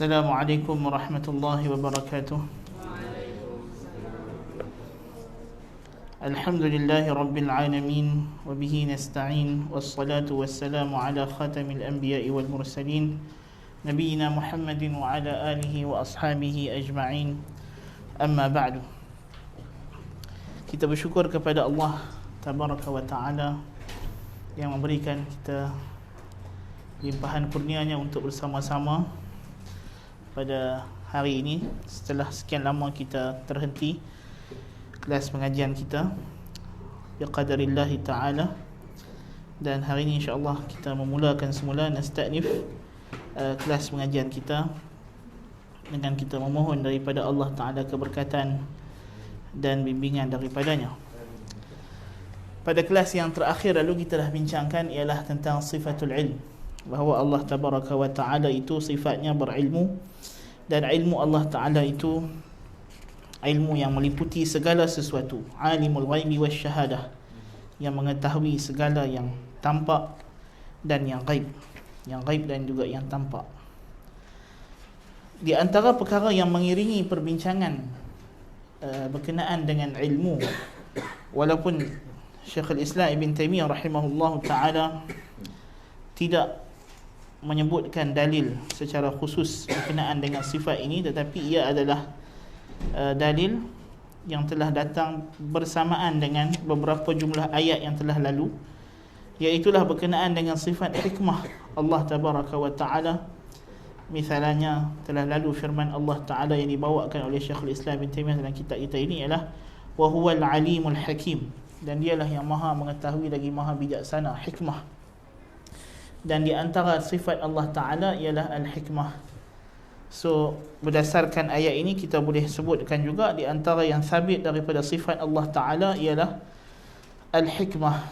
Assalamualaikum warahmatullahi wabarakatuh. Alhamdulillahi rabbil alamin wa bihi nasta'in wassalatu wassalamu ala khatamil anbiya'i wal mursalin nabiyyina Muhammadin wa ala alihi wa ashabihi ajma'in. Amma ba'du. Kita bersyukur kepada Allah tabaraka wa ta'ala yang memberikan kita limpahan kurnianya untuk bersama-sama pada hari ini setelah sekian lama kita terhenti kelas pengajian kita biqadarillahi ta'ala, dan hari ini insya-Allah kita memulakan semula nasta'nif kelas pengajian kita dengan kita memohon daripada Allah Ta'ala keberkatan dan bimbingan daripadanya. Pada kelas yang terakhir lalu kita dah bincangkan ialah tentang sifatul ilm, bahawa Allah Tabaraka wa Ta'ala itu sifatnya berilmu, dan ilmu Allah Ta'ala itu ilmu yang meliputi segala sesuatu, alimul ghaibi wasyahadah, yang mengetahui segala yang tampak dan yang ghaib dan juga yang tampak. Di antara perkara yang mengiringi perbincangan berkenaan dengan ilmu, walaupun Syekhul Islam Ibn Taymiyah rahimahullahu ta'ala tidak menyebutkan dalil secara khusus berkenaan dengan sifat ini, tetapi ia adalah dalil yang telah datang bersamaan dengan beberapa jumlah ayat yang telah lalu, iaitulah berkenaan dengan sifat hikmah Allah Tabaraka wa Ta'ala. Misalnya telah lalu firman Allah Ta'ala yang dibawakan oleh Syekhul Islam Ibn Taymiyah dalam kitab kita ini ialah wa huwal alimul hakim, dan dialah yang maha mengetahui lagi maha bijaksana, hikmah. Dan di antara sifat Allah Ta'ala ialah al-hikmah. So berdasarkan ayat ini kita boleh sebutkan juga di antara yang sabit daripada sifat Allah Ta'ala ialah al-hikmah.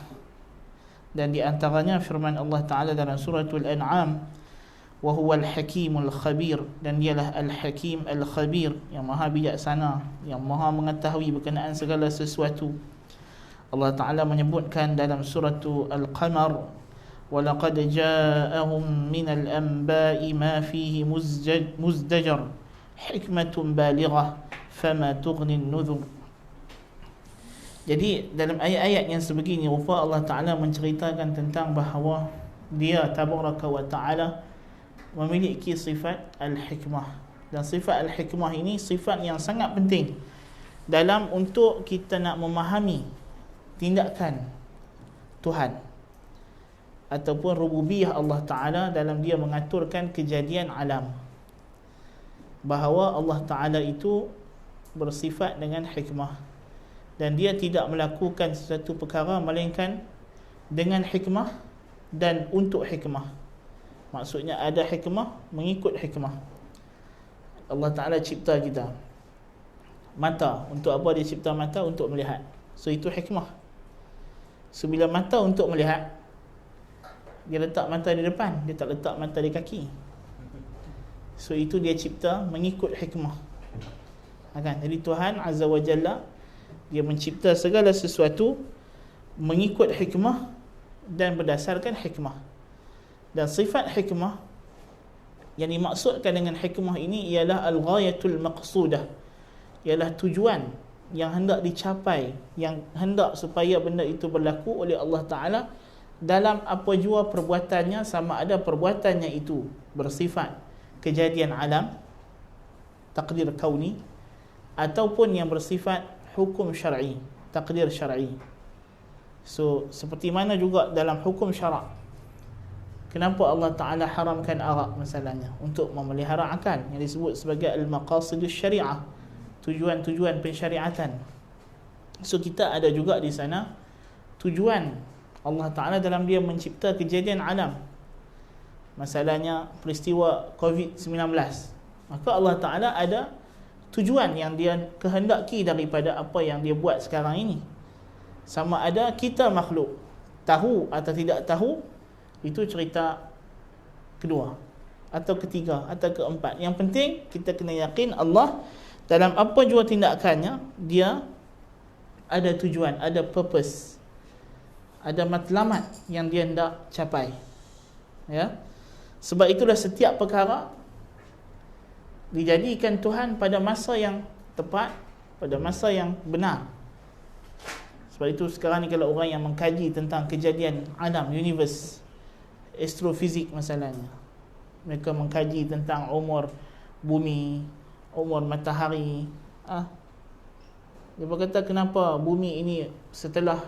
Dan di antaranya firman Allah Ta'ala dalam suratul An'am, wa huwal hakimul khabir, dan dialah al-hakim al-khabir, yang maha bijaksana, yang maha mengetahui berkenaan segala sesuatu. Allah Ta'ala menyebutkan dalam suratul Al-Qamar, وَلَقَدْ جَاءَهُمْ مِنَ الْأَنْبَاءِ مَا فِيهِ مُزْدَجَرٌ حِكْمَةٌ بَالِغَةٌ فَمَا تُغْنِ النُّذُرُ. Jadi dalam ayat-ayat yang sebegini rupa Allah Ta'ala menceritakan tentang bahawa Dia Tabaraka wa Ta'ala memiliki sifat al-hikmah. Dan sifat al-hikmah ini sifat yang sangat penting dalam untuk kita nak memahami tindakan Tuhan ataupun rububiyah Allah Ta'ala dalam Dia mengaturkan kejadian alam, bahawa Allah Ta'ala itu bersifat dengan hikmah, dan Dia tidak melakukan sesuatu perkara melainkan dengan hikmah dan untuk hikmah. Maksudnya ada hikmah mengikut hikmah. Allah Ta'ala cipta kita mata, untuk apa Dia cipta mata? Untuk melihat. So itu hikmah. So bila mata untuk melihat, Dia letak mata di depan, Dia tak letak mata di kaki. So itu Dia cipta mengikut hikmah, kan? Jadi Tuhan Azza wa Jalla Dia mencipta segala sesuatu mengikut hikmah dan berdasarkan hikmah. Dan sifat hikmah yang dimaksudkan dengan hikmah ini ialah al-ghayatul maqsudah, ialah tujuan yang hendak dicapai, yang hendak supaya benda itu berlaku oleh Allah Ta'ala dalam apa jua perbuatannya, sama ada perbuatannya itu bersifat kejadian alam, takdir kauni, ataupun yang bersifat hukum syar'i, takdir syar'i. So seperti mana juga dalam hukum syarak, kenapa Allah Ta'ala haramkan arak misalnya? Untuk memelihara akal, yang disebut sebagai al-maqasidus syariah, tujuan-tujuan pensyariatan. So kita ada juga di sana tujuan Allah Ta'ala dalam Dia mencipta kejadian alam. Masalahnya peristiwa COVID-19, maka Allah Ta'ala ada tujuan yang Dia kehendaki daripada apa yang Dia buat sekarang ini. Sama ada kita makhluk tahu atau tidak tahu, itu cerita kedua atau ketiga atau keempat. Yang penting kita kena yakin Allah dalam apa jua tindakannya, Dia ada tujuan, ada purpose, ada matlamat yang Dia hendak capai. Ya. Sebab itulah setiap perkara dijadikan Tuhan pada masa yang tepat, pada masa yang benar. Sebab itu sekarang ni kalau orang yang mengkaji tentang kejadian alam, universe, astrofizik masalahnya, mereka mengkaji tentang umur bumi, umur matahari, dia berkata kenapa bumi ini setelah,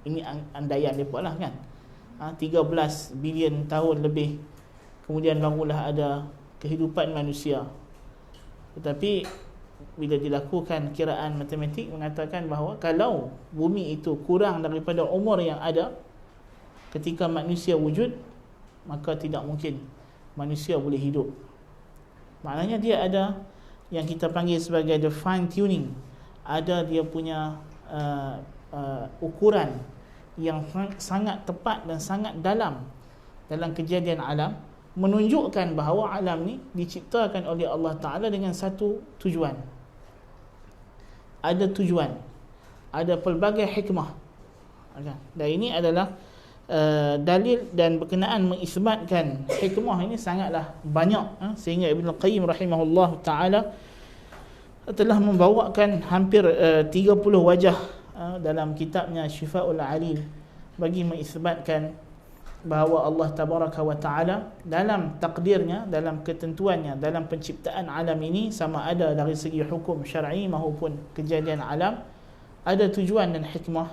ini andaian mereka lah kan, 13 bilion tahun lebih kemudian barulah ada kehidupan manusia. Tetapi bila dilakukan kiraan matematik mengatakan bahawa kalau bumi itu kurang daripada umur yang ada ketika manusia wujud, maka tidak mungkin manusia boleh hidup. Maknanya dia ada yang kita panggil sebagai the fine tuning, ada dia punya ukuran yang sangat tepat dan sangat dalam kejadian alam, menunjukkan bahawa alam ni diciptakan oleh Allah Ta'ala dengan satu tujuan. Ada tujuan, ada pelbagai hikmah. Dan ini adalah dalil dan berkenaan mengisbatkan hikmah ini sangatlah banyak, sehingga Ibn Qayyim rahimahullah ta'ala telah membawakan hampir 30 wajah dalam kitabnya Syifa'ul Alil bagi mengisbatkan bahawa Allah Tabaraka wa Ta'ala dalam takdirnya, dalam ketentuannya, dalam penciptaan alam ini, sama ada dari segi hukum syar'i maupun kejadian alam, ada tujuan dan hikmah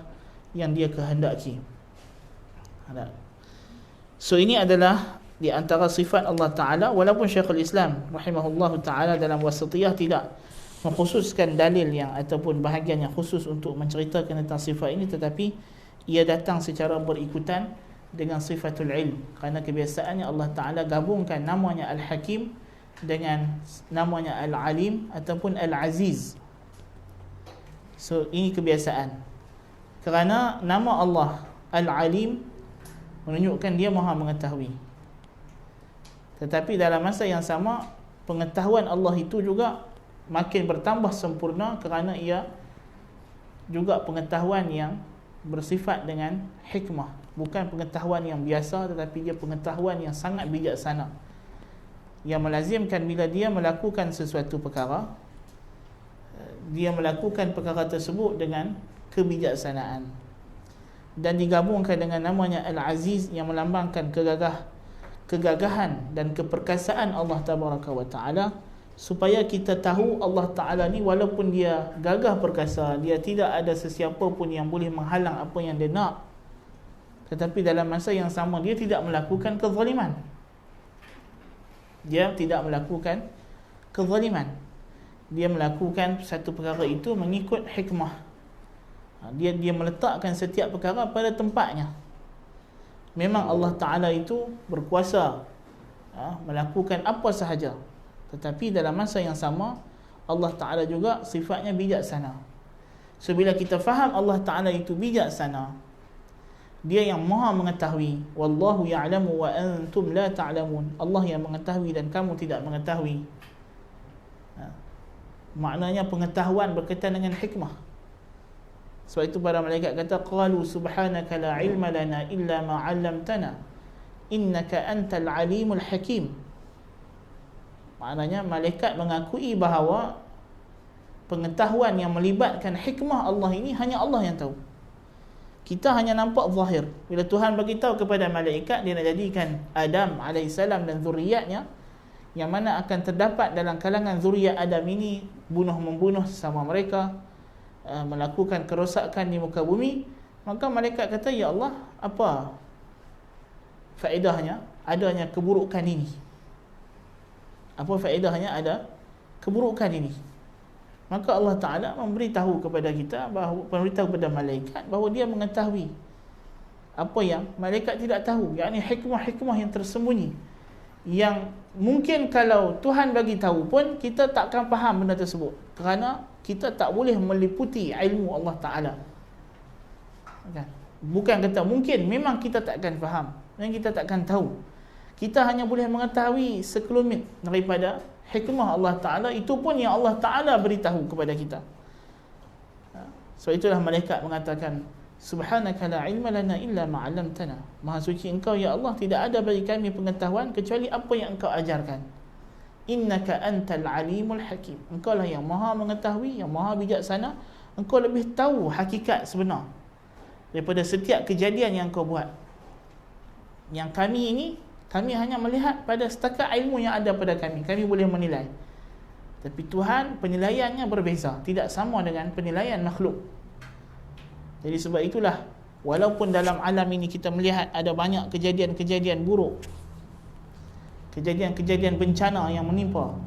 yang dia kehendaki. So ini adalah di antara sifat Allah Ta'ala, walaupun Syekhul Islam rahimahullah ta'ala dalam Wasatiyah tidak mengkhususkan dalil yang ataupun bahagian yang khusus untuk menceritakan tentang sifat ini, tetapi ia datang secara berikutan dengan sifatul ilm, kerana kebiasaannya Allah Ta'ala gabungkan namanya Al-Hakim dengan namanya Al-Alim ataupun Al-Aziz. So ini kebiasaan, kerana nama Allah Al-Alim menunjukkan dia maha mengetahui, tetapi dalam masa yang sama pengetahuan Allah itu juga makin bertambah sempurna, kerana ia juga pengetahuan yang bersifat dengan hikmah, bukan pengetahuan yang biasa, tetapi dia pengetahuan yang sangat bijaksana, yang melazimkan bila dia melakukan sesuatu perkara, dia melakukan perkara tersebut dengan kebijaksanaan, dan digabungkan dengan namanya Al-Aziz yang melambangkan kegagahan dan keperkasaan Allah Tabaraka wa Ta'ala, supaya kita tahu Allah Ta'ala ni walaupun dia gagah perkasa, dia tidak ada sesiapa pun yang boleh menghalang apa yang dia nak, tetapi dalam masa yang sama dia tidak melakukan kezaliman. Dia tidak melakukan kezaliman. Dia melakukan satu perkara itu mengikut hikmah. Dia meletakkan setiap perkara pada tempatnya. Memang Allah Ta'ala itu berkuasa melakukan apa sahaja, tetapi dalam masa yang sama Allah Ta'ala juga sifatnya bijaksana. So bila kita faham Allah Ta'ala itu bijaksana, dia yang maha mengetahui, wallahu ya'lamu wa antum la ta'lamun, Allah yang mengetahui dan kamu tidak mengetahui. Maknanya pengetahuan berkaitan dengan hikmah. Sebab itu para malaikat kata, qalu subhanaka la ilma lana illa ma 'allamtana innaka antal alimul hakim. Maknanya malaikat mengakui bahawa pengetahuan yang melibatkan hikmah Allah ini hanya Allah yang tahu. Kita hanya nampak zahir. Bila Tuhan bagi tahu kepada malaikat dia nak jadikan Adam alaihissalam dan zuriatnya, yang mana akan terdapat dalam kalangan zuriat Adam ini bunuh-membunuh sesama mereka, melakukan kerosakan di muka bumi, maka malaikat kata, ya Allah, apa faedahnya adanya keburukan ini? Apa faedahnya ada keburukan ini? Maka Allah Ta'ala memberitahu kepada kita, memberitahu kepada malaikat bahawa dia mengetahui apa yang malaikat tidak tahu, yakni hikmah-hikmah yang tersembunyi, yang mungkin kalau Tuhan bagi tahu pun kita takkan faham benda tersebut, kerana kita tak boleh meliputi ilmu Allah Ta'ala. Bukan kata mungkin, memang kita takkan faham dan kita takkan tahu. Kita hanya boleh mengetahui sekelumit daripada hikmah Allah Ta'ala, itu pun yang Allah Ta'ala beritahu kepada kita. So itulah malaikat mengatakan, subhanaka la ilma lana illa ma 'allamtana. Maha suci engkau ya Allah, tidak ada bagi kami pengetahuan kecuali apa yang engkau ajarkan. innaka antal alimul hakim. Engkau lah yang maha mengetahui, yang maha bijaksana. Engkau lebih tahu hakikat sebenar daripada setiap kejadian yang kau buat. Yang kami ini, kami hanya melihat pada setakat ilmu yang ada pada kami. Kami boleh menilai. Tapi Tuhan penilaiannya berbeza, tidak sama dengan penilaian makhluk. Jadi sebab itulah, walaupun dalam alam ini kita melihat ada banyak kejadian-kejadian buruk, kejadian-kejadian bencana yang menimpa,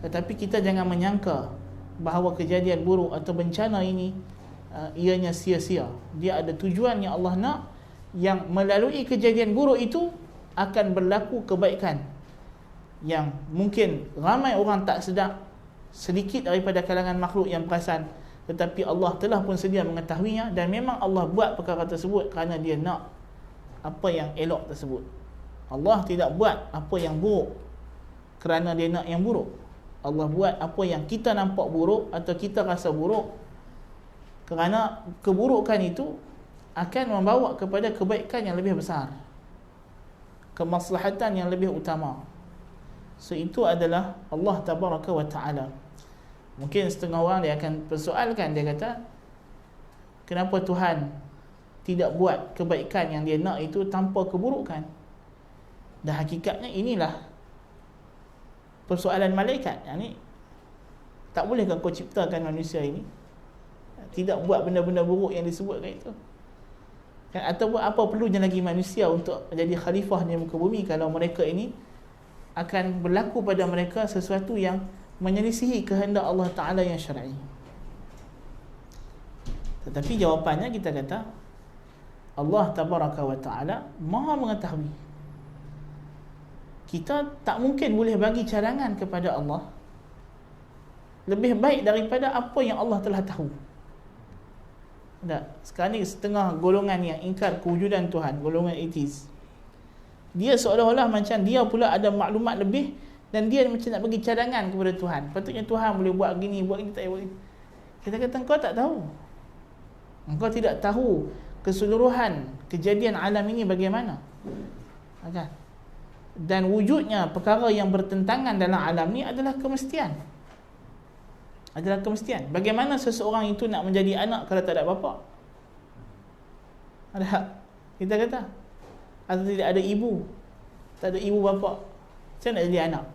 tetapi kita jangan menyangka bahawa kejadian buruk atau bencana ini ianya sia-sia. Dia ada tujuan yang Allah nak, yang melalui kejadian buruk itu akan berlaku kebaikan yang mungkin ramai orang tak sedar, sedikit daripada kalangan makhluk yang perasan, tetapi Allah telah pun sedia mengetahuinya. Dan memang Allah buat perkara tersebut kerana dia nak apa yang elok tersebut. Allah tidak buat apa yang buruk kerana dia nak yang buruk. Allah buat apa yang kita nampak buruk atau kita rasa buruk kerana keburukan itu akan membawa kepada kebaikan yang lebih besar, kemaslahatan yang lebih utama. So itu adalah Allah Tabaraka wa Ta'ala. Mungkin setengah orang dia akan persoalkan, dia kata, kenapa Tuhan tidak buat kebaikan yang dia nak itu tanpa keburukan? Dan hakikatnya inilah persoalan malaikat. Yang ni, tak bolehkah kau ciptakan manusia ini tidak buat benda-benda buruk yang disebutkan itu? Kan? Ataupun apa perlunya lagi manusia untuk menjadi khalifah di muka bumi kalau mereka ini akan berlaku pada mereka sesuatu yang menyelisihi kehendak Allah Ta'ala yang syar'i. Tetapi jawapannya kita kata Allah Tabaraka wa Ta'ala maha mengetahui. Kita tak mungkin boleh bagi cadangan kepada Allah lebih baik daripada apa yang Allah telah tahu. Tak? Sekarang ni setengah golongan yang ingkar kewujudan Tuhan, golongan atheist, dia seolah-olah macam dia pula ada maklumat lebih dan dia macam nak bagi cadangan kepada Tuhan. Patutnya Tuhan boleh buat gini, buat ini, tak buat ini. Kita kata engkau tak tahu. Engkau tidak tahu keseluruhan kejadian alam ini bagaimana. Kan? Dan wujudnya perkara yang bertentangan dalam alam ni adalah kemestian. Adalah kemestian. Bagaimana seseorang itu nak menjadi anak kalau tak ada bapa? Ada? Kita kata. Atau tidak ada ibu, tak ada ibu bapa, macam nak jadi anak?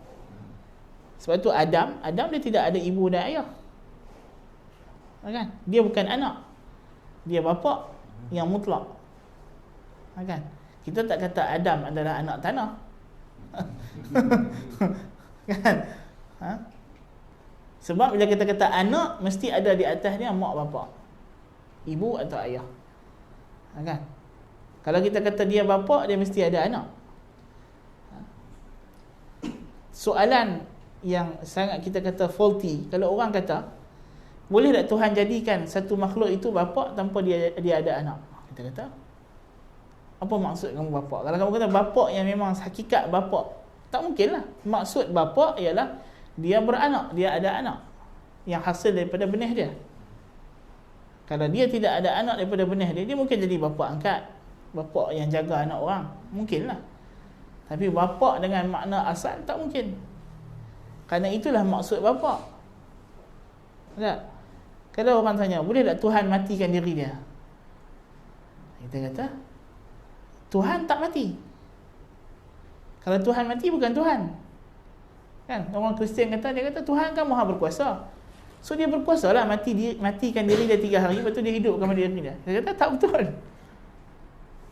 Sebab tu Adam dia tidak ada ibu dan ayah, kan? Dia bukan anak, dia bapa yang mutlak, kan? Kita tak kata Adam adalah anak tanah. Kan? Ha? Sebab bila kita kata anak, mesti ada di atasnya mak bapa, ibu atau ayah, kan? Kalau kita kata dia bapa, dia mesti ada anak. Soalan yang sangat kita kata faulty, kalau orang kata, boleh tak Tuhan jadikan satu makhluk itu bapa tanpa dia ada anak? Kita kata, apa maksud kamu bapa? Kalau kamu kata bapa yang memang hakikat bapa, tak mungkinlah. Maksud bapa ialah dia beranak, dia ada anak yang hasil daripada benih dia. Kalau dia tidak ada anak daripada benih dia, dia mungkin jadi bapa angkat, bapa yang jaga anak orang, mungkinlah. Tapi bapa dengan makna asal tak mungkin. Kerana itulah maksud bapa. Tak? Kalau orang tanya, boleh tak Tuhan matikan diri dia? Kita kata, Tuhan tak mati. Kalau Tuhan mati, bukan Tuhan. Kan? Orang Kristian kata, dia kata Tuhan kan maha berkuasa. So dia berkuasa lah matikan diri dia 3 hari, lepas tu dia hidupkan diri dia. Dia kata tak betul.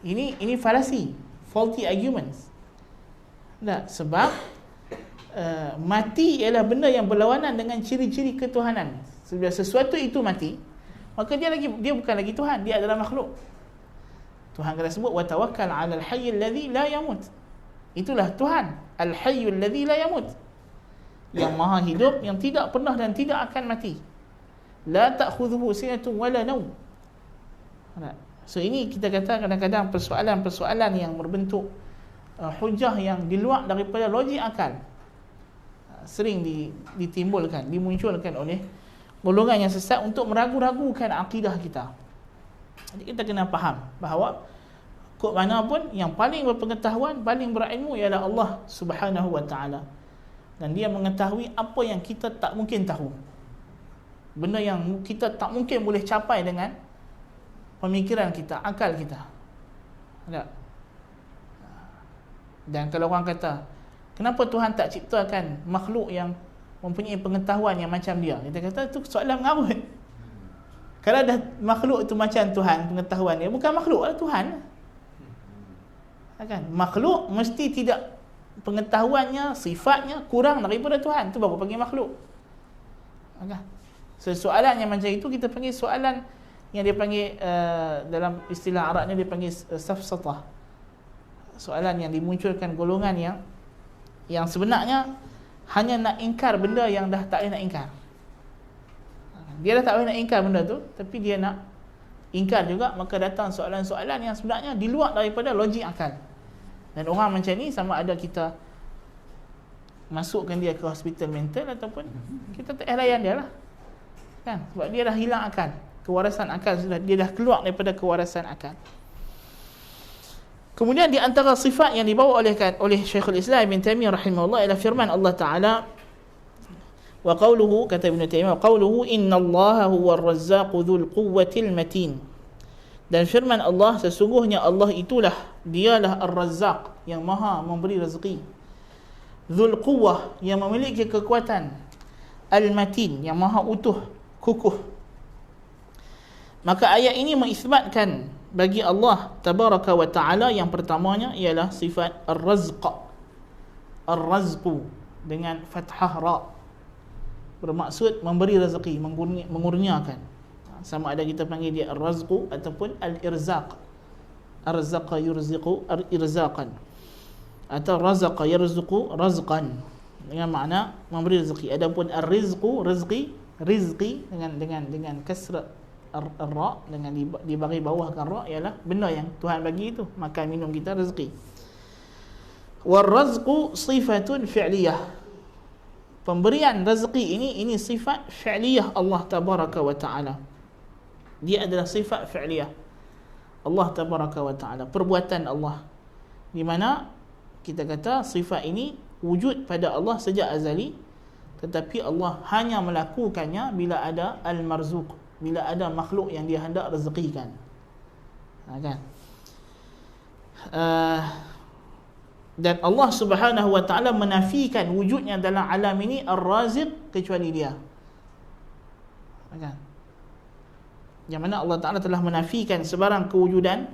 Ini falasi, faulty arguments. Tak? Sebab mati ialah benda yang berlawanan dengan ciri-ciri ketuhanan. Sebab sesuatu itu mati, maka dia bukan lagi Tuhan, dia adalah makhluk. Tuhan kata sebut wa tawakkal 'alal hayyil ladzi la yamut. Itulah Tuhan, al-hayyul ladzi la yamut, yang maha hidup, yang tidak pernah dan tidak akan mati. La ta'khudhuhu sinatun wala naum. So ini kita kata kadang-kadang persoalan-persoalan yang berbentuk hujah yang di luar daripada logik akal sering ditimbulkan, dimunculkan oleh golongan yang sesat untuk meragu-ragukan akidah kita. Jadi kita kena faham bahawa kok mana pun yang paling berpengetahuan, paling berilmu ialah Allah Subhanahu wa taala. Dan dia mengetahui apa yang kita tak mungkin tahu, benda yang kita tak mungkin boleh capai dengan pemikiran kita, akal kita. Tak? Dan kalau orang kata, kenapa Tuhan tak ciptakan makhluk yang mempunyai pengetahuan yang macam dia? Kita kata itu soalan mengarut. Kalau dah makhluk tu macam Tuhan, pengetahuan dia bukan makhluk lah, Tuhan. Kan? Makhluk mesti tidak, pengetahuannya, sifatnya kurang daripada Tuhan, tu baru panggil makhluk. Kan? So, soalan yang macam itu kita panggil soalan yang dia panggil dalam istilah Arab ni dia panggil safsatah. Soalan yang dimunculkan golongan yang sebenarnya hanya nak ingkar benda yang dah tak boleh nak ingkar. Dia dah tak boleh nak ingkar benda tu, tapi dia nak ingkar juga, maka datang soalan-soalan yang sebenarnya di luar daripada logik akal. Dan orang macam ni sama ada kita masukkan dia ke hospital mental ataupun kita tak layan dia lah. Kan? Sebab dia dah hilang akal, kewarasan akal sudah, dia dah keluar daripada kewarasan akal. Kemudian di antara sifat yang dibawa oleh Syekhul Islam Ibn Taimiyah rahimahullah ialah firman Allah Taala, wa qawluhu, kata Ibn Taimiyah, wa qawluhu innallaha huwar razzaqu dzul quwwatil matin. Dan firman Allah, sesungguhnya Allah itulah, dialah Ar-Razzaq, yang maha memberi rezeki, dzul quwwah, yang memiliki kekuatan, al-matin, yang maha utuh, kukuh. Maka ayat ini mengisbatkan bagi Allah tabaraka wa ta'ala yang pertamanya ialah sifat ar-razq. Ar-razqu dengan fathah ra, bermaksud memberi rezeki, mengurniakan. Sama ada kita panggil dia ar-razqu ataupun al-irzaq. Arzaqa yurziqu irzaqan, atau razaqa yarzuqu razqan, dengan makna memberi rezeki. Adapun ar-rizqu, rizqi dengan kasra ar-ra, dengan dibagi bawahkan ra, ialah benda yang Tuhan bagi itu, makan minum kita, rezeki. War-razqu sifatun fi'liyah. Pemberian rezeki ini sifat fi'liyah Allah tabaraka wa ta'ala. Dia adalah sifat fi'liyah Allah tabaraka wa ta'ala, perbuatan Allah, di mana kita kata sifat ini wujud pada Allah sejak azali, tetapi Allah hanya melakukannya bila ada al-marzuq, bila ada makhluk yang dia hendak rezekikan. Kan? Dan Allah subhanahu wa ta'ala menafikan wujudnya dalam alam ini ar-raziq, kecuali dia. Kan? Yang mana Allah Ta'ala telah menafikan sebarang kewujudan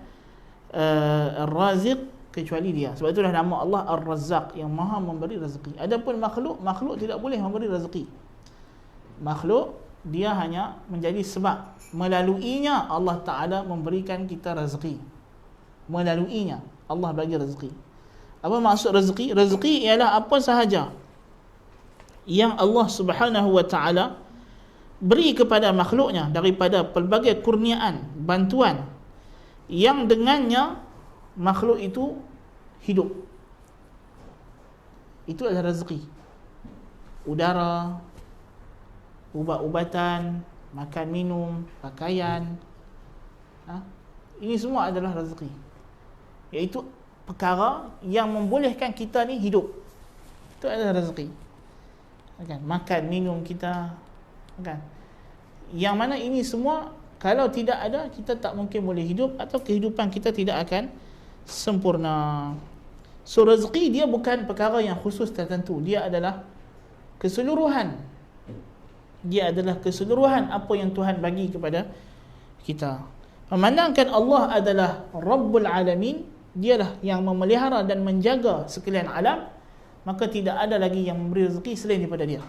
ar-raziq kecuali dia. Sebab itulah nama Allah Ar-Razzaq, yang maha memberi rezeki. Adapun makhluk tidak boleh memberi rezeki. Makhluk dia hanya menjadi sebab, melaluinya Allah Ta'ala memberikan kita rezeki. Melaluinya Allah bagi rezeki. Apa maksud rezeki? Rezeki ialah apa sahaja yang Allah Subhanahu wa ta'ala beri kepada makhluknya daripada pelbagai kurniaan, bantuan, yang dengannya makhluk itu hidup. Itu adalah rezeki. Udara, ubat-ubatan, makan minum, pakaian, ini semua adalah rezeki, iaitu perkara yang membolehkan kita ni hidup. Itu adalah rezeki. Kan? Makan minum kita, kan? Yang mana ini semua kalau tidak ada, kita tak mungkin boleh hidup, atau kehidupan kita tidak akan sempurna. So rezeki dia bukan perkara yang khusus tertentu, dia adalah keseluruhan. Dia adalah keseluruhan apa yang Tuhan bagi kepada kita. Memandangkan Allah adalah Rabbul Alamin, dialah yang memelihara dan menjaga sekalian alam, maka tidak ada lagi yang memberi rezeki selain daripada dia.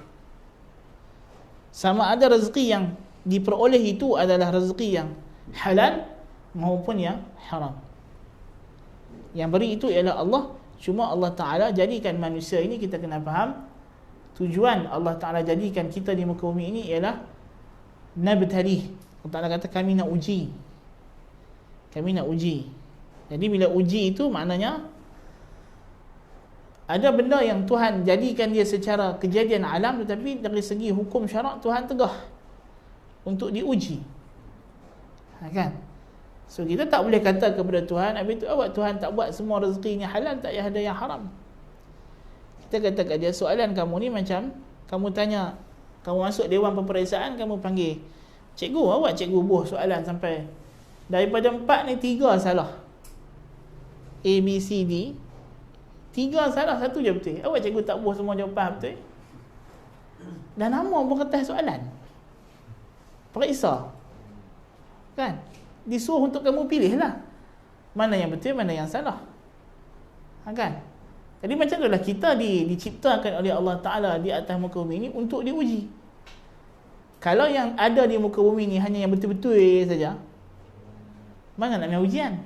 Sama ada rezeki yang diperoleh itu adalah rezeki yang halal maupun yang haram. Yang beri itu ialah Allah. Cuma Allah Ta'ala jadikan manusia ini, kita kena faham tujuan Allah Ta'ala jadikan kita di muka bumi ini ialah nabtalih. Allah Ta'ala kata kami nak uji. Kami nak uji. Jadi bila uji itu maknanya ada benda yang Tuhan jadikan dia secara kejadian alam, tetapi dari segi hukum syarak Tuhan tegah untuk diuji. Kan? So kita tak boleh kata kepada Tuhan, habis tu awak Tuhan tak buat semua rezekinya halal, tak ada yang haram. Kita kata kat dia, soalan kamu ni macam kamu tanya, kamu masuk dewan peperiksaan, kamu panggil, cikgu, awak cikgu buh soalan sampai daripada 4 ni 3 salah, A, B, C, D, 3 salah, 1 je betul. Awak cikgu tak buh semua jawapan betul? Dan nama pun kertas soalan, periksa kan, disuruh untuk kamu pilih lah mana yang betul, mana yang salah, kan? Jadi macam itulah kita diciptakan oleh Allah Ta'ala di atas muka bumi ini untuk diuji. Kalau yang ada di muka bumi ini hanya yang betul-betul saja, mana nak main ujian?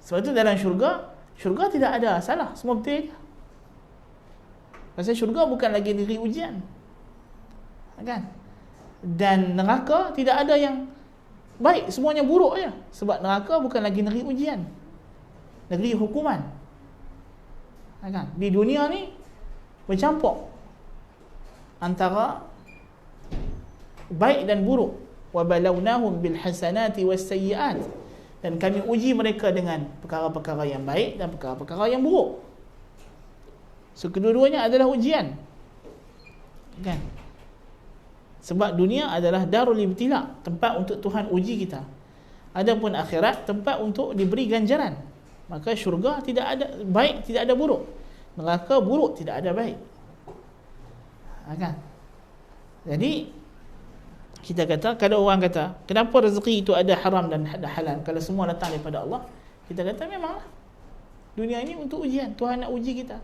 Sebab itu dalam syurga tidak ada salah, semua betul je. Pasal syurga bukan lagi negeri ujian, kan? Dan neraka tidak ada yang baik, semuanya buruk je. Sebab neraka bukan lagi negeri ujian, negeri hukuman, kan? Di dunia ni bercampur antara baik dan buruk. Wa balawnahum bil hasanati was sayyiat, dan kami uji mereka dengan perkara-perkara yang baik dan perkara-perkara yang buruk. So kedua-duanya adalah ujian, kan? Sebab dunia adalah darul ibtila, tempat untuk Tuhan uji kita. Adapun akhirat tempat untuk diberi ganjaran. Maka syurga tidak ada baik, tidak ada buruk. Neraka buruk, tidak ada baik, kan? Jadi kita kata, kalau orang kata kenapa rezeki itu ada haram dan ada halal kalau semua datang daripada Allah, kita kata memanglah dunia ini untuk ujian. Tuhan nak uji kita,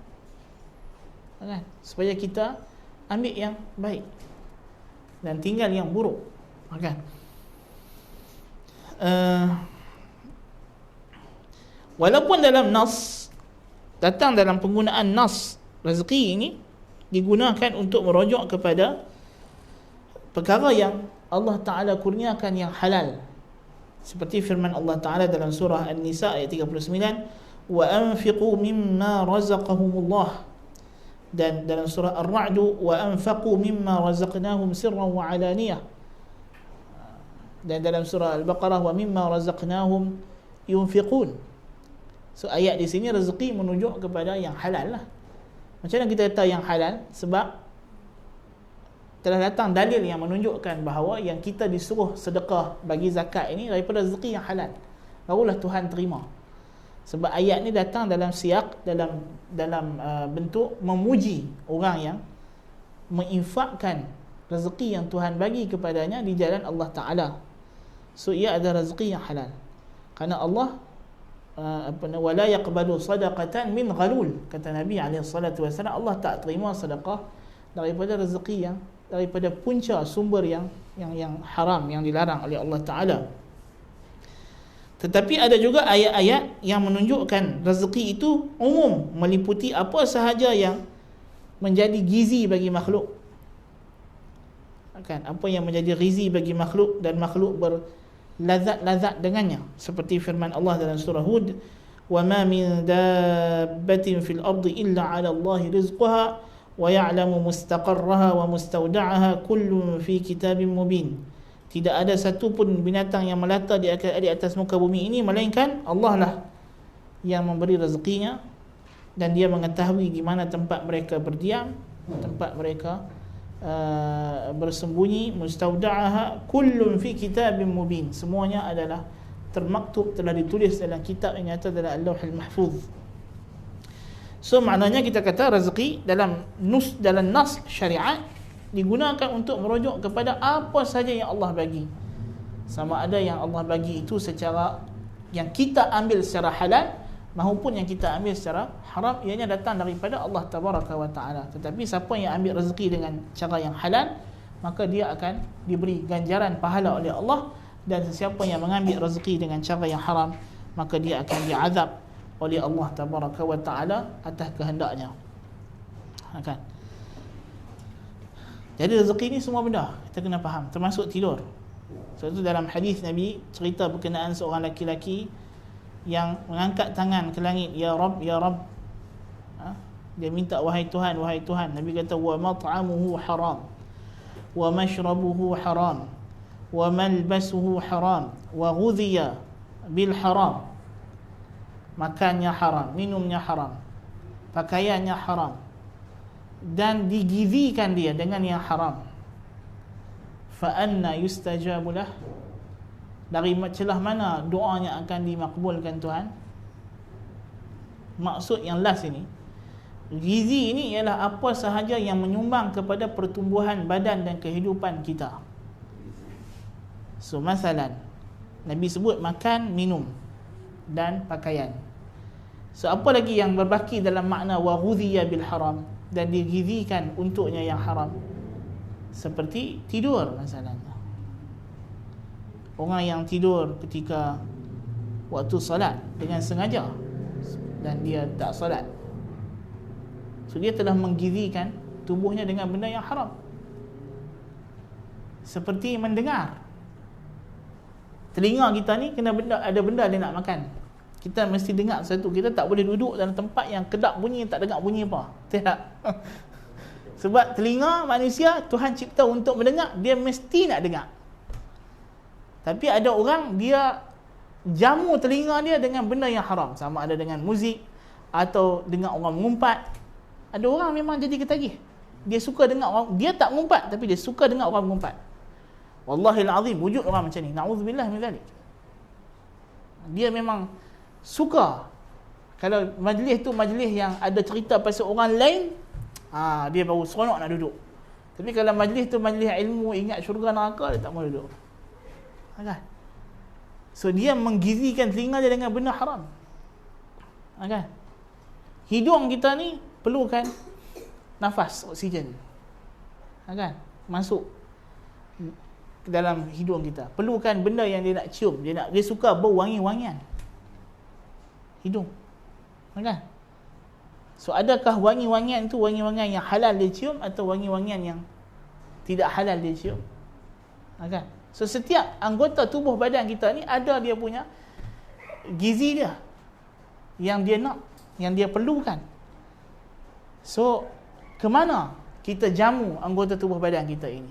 kan? Supaya kita ambil yang baik dan tinggal yang buruk, kan? Walaupun dalam nas, datang dalam penggunaan nas, rezeki ini digunakan untuk merujuk kepada perkara yang Allah Ta'ala kurniakan yang halal, seperti firman Allah Ta'ala dalam surah An-Nisa ayat 39, wa anfiqu mimma razaqahumullah, dan dalam surah Ar-Ra'd, wa anfaqu mimma razaqnahum sirran wa alaniyah, dan dalam surah Al-Baqarah, wa mimma razaqnahum yunfiqun. So ayat di sini rezeki menunjuk kepada yang halal lah. Macam mana kita kata yang halal? Sebab telah datang dalil yang menunjukkan bahawa yang kita disuruh sedekah bagi zakat ini daripada rezeki yang halal, barulah Tuhan terima. Sebab ayat ni datang dalam siyak, dalam bentuk memuji orang yang menginfakkan rezeki yang Tuhan bagi kepadanya di jalan Allah Ta'ala. So ia adalah rezeki yang halal, kerana Allah wala yaqbalu sadaqatan min ghalul, kata Nabi SAW, Allah tak terima sedekah daripada rezeki yang, daripada punca sumber yang haram, yang dilarang oleh Allah Ta'ala. Tetapi ada juga ayat-ayat yang menunjukkan rezeki itu umum, meliputi apa sahaja yang menjadi gizi bagi makhluk, kan? Apa yang menjadi gizi bagi makhluk dan makhluk berlazat-lazat dengannya, seperti firman Allah dalam surah Hud, wa ma min dabbatin fil ardi illa 'ala Allahi rizquha wa ya'lamu mustaqarraha wa mustawda'aha kullun fi kitabin mubin. Tidak ada satu pun binatang yang melata di atas muka bumi ini melainkan Allah lah yang memberi rezekinya, dan dia mengetahui di mana tempat mereka berdiam, tempat mereka bersembunyi. Mustawda'aha kullun fi kitabin mubin, semuanya adalah termaktub, telah ditulis dalam kitab yang nyata dalam Al-Lauhul Mahfuz. So maknanya kita kata rezeki dalam nas syariat digunakan untuk merujuk kepada apa saja yang Allah bagi, sama ada yang Allah bagi itu secara yang kita ambil secara halal maupun yang kita ambil secara haram, ianya datang daripada Allah Tabaraka wa Ta'ala. Tetapi siapa yang ambil rezeki dengan cara yang halal, maka dia akan diberi ganjaran pahala oleh Allah, dan sesiapa yang mengambil rezeki dengan cara yang haram, maka dia akan diazab oleh Allah Tabaraka wa Ta'ala atas kehendaknya, kan? Jadi rezeki ni semua benda kita kena faham, termasuk tidur. Sebab itu dalam hadis Nabi cerita berkenaan seorang lelaki yang mengangkat tangan ke langit, ya Rabb, ya Rabb. Dia minta, wahai Tuhan, wahai Tuhan. Nabi kata, wa mat'amuhu haram, wa mashrabuhu haram, wa malbasuhu haram, wa ghudhiya bil haram. Makannya haram, minumnya haram, pakaiannya haram, dan digizikan dia dengan yang haram, fa anna yustajabu lah, dari celah mana doanya akan dimakbulkan Tuhan. Maksud yang last ini, gizi ini ialah apa sahaja yang menyumbang kepada pertumbuhan badan dan kehidupan kita. So masalan, Nabi sebut makan, minum dan pakaian. So apa lagi yang berbaki dalam makna wa ghudhiya bil haram, dan digizikan untuknya yang haram? Seperti tidur masalahnya. Orang yang tidur ketika waktu salat dengan sengaja dan dia tak salat, so dia telah menggizikan tubuhnya dengan benda yang haram. Seperti mendengar, telinga kita ni kena benda, ada benda dia nak makan, kita mesti dengar satu. Kita tak boleh duduk dalam tempat yang kedap bunyi, tak dengar bunyi apa. Tak. Sebab telinga manusia Tuhan cipta untuk mendengar, dia mesti nak dengar. Tapi ada orang dia jamu telinga dia dengan benda yang haram, sama ada dengan muzik atau dengan orang mengumpat. Ada orang memang jadi ketagih, dia suka dengar orang, dia tak mengumpat tapi dia suka dengar orang mengumpat. Wallahil azim, wujud orang macam ni, na'udzubillah min zalik. Dia memang suka. Kalau majlis tu majlis yang ada cerita pasal orang lain, dia baru seronok nak duduk. Tapi kalau majlis tu majlis ilmu, ingat syurga neraka, dia tak mahu duduk. Kan? So dia menggizikan telinga dia dengan benda haram. Kan? Hidung kita ni perlukan nafas, oksigen. Kan? Masuk ke dalam hidung kita. Perlukan benda yang dia nak cium, dia suka bau wangi-wangian. Hidung. Kan? So adakah wangi-wangian tu wangi-wangian yang halal dia cium atau wangi-wangian yang tidak halal dia cium? Kan? So setiap anggota tubuh badan kita ni ada dia punya gizi dia yang dia nak, yang dia perlukan. So ke mana kita jamu anggota tubuh badan kita ini?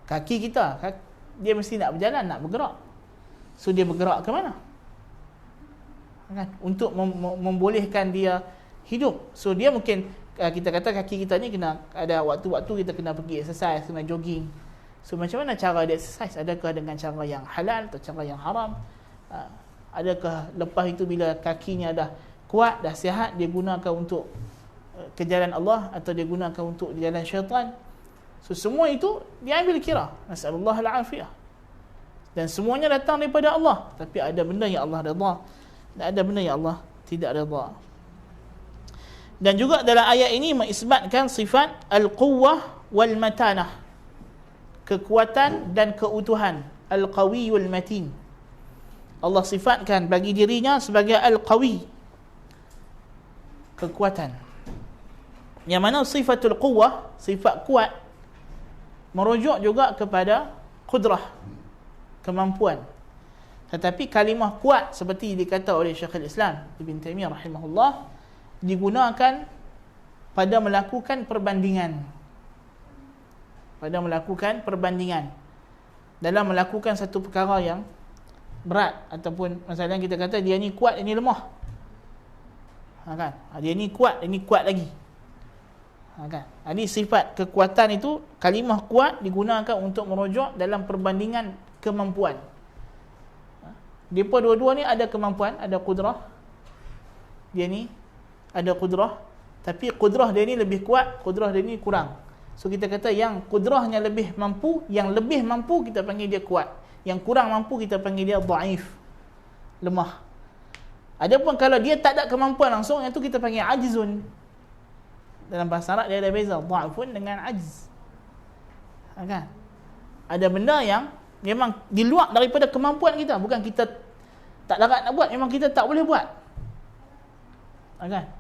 Kaki kita, dia mesti nak berjalan, nak bergerak. So dia bergerak ke mana? Kan? Untuk membolehkan dia hidup. So dia mungkin, kita kata kaki kita ni kena ada waktu-waktu kita kena pergi exercise, kena jogging. So macam mana cara dia exercise? Adakah dengan cara yang halal atau cara yang haram? Adakah lepas itu bila kakinya dah kuat, dah sihat, dia gunakan untuk ke jalan Allah atau dia gunakan untuk jalan syaitan? So semua itu diambil kira. Nasallallahu al-afiyah. Dan semuanya datang daripada Allah. Tapi ada benda yang Allah redha dan ada benda yang Allah tidak redha. Dan juga dalam ayat ini mengisbatkan sifat al-quwwah wal matanah, kekuatan dan keutuhan. Al-Qawiyul Matin, Allah sifatkan bagi dirinya sebagai Al-Qawi, kekuatan. Yang mana sifatul quwwah, sifat kuat, merujuk juga kepada qudrah, kemampuan. Tetapi kalimah kuat seperti dikata oleh Syekhul Islam Ibn Taimiyah rahimahullah, digunakan pada melakukan perbandingan. Pada melakukan perbandingan dalam melakukan satu perkara yang berat, ataupun masalah kita kata dia ni kuat, ini lemah. Kan? Dia ni kuat, ini kuat lagi. Kan? Ini sifat kekuatan itu, kalimah kuat digunakan untuk merujuk dalam perbandingan kemampuan. Depa dua-dua ni ada kemampuan, ada qudrah. Dia ni ada qudrah, tapi qudrah dia ni lebih kuat, qudrah dia ni kurang. So kita kata yang kudrahnya lebih mampu, yang lebih mampu kita panggil dia kuat, yang kurang mampu kita panggil dia dhaif, lemah. Adapun kalau dia tak ada kemampuan langsung, yang tu kita panggil ajzun. Dalam bahasa Arab dia ada beza dhaifun dengan ajz. Kan? Ada benda yang memang di luar daripada kemampuan kita, bukan kita tak larat nak buat, memang kita tak boleh buat. Kan?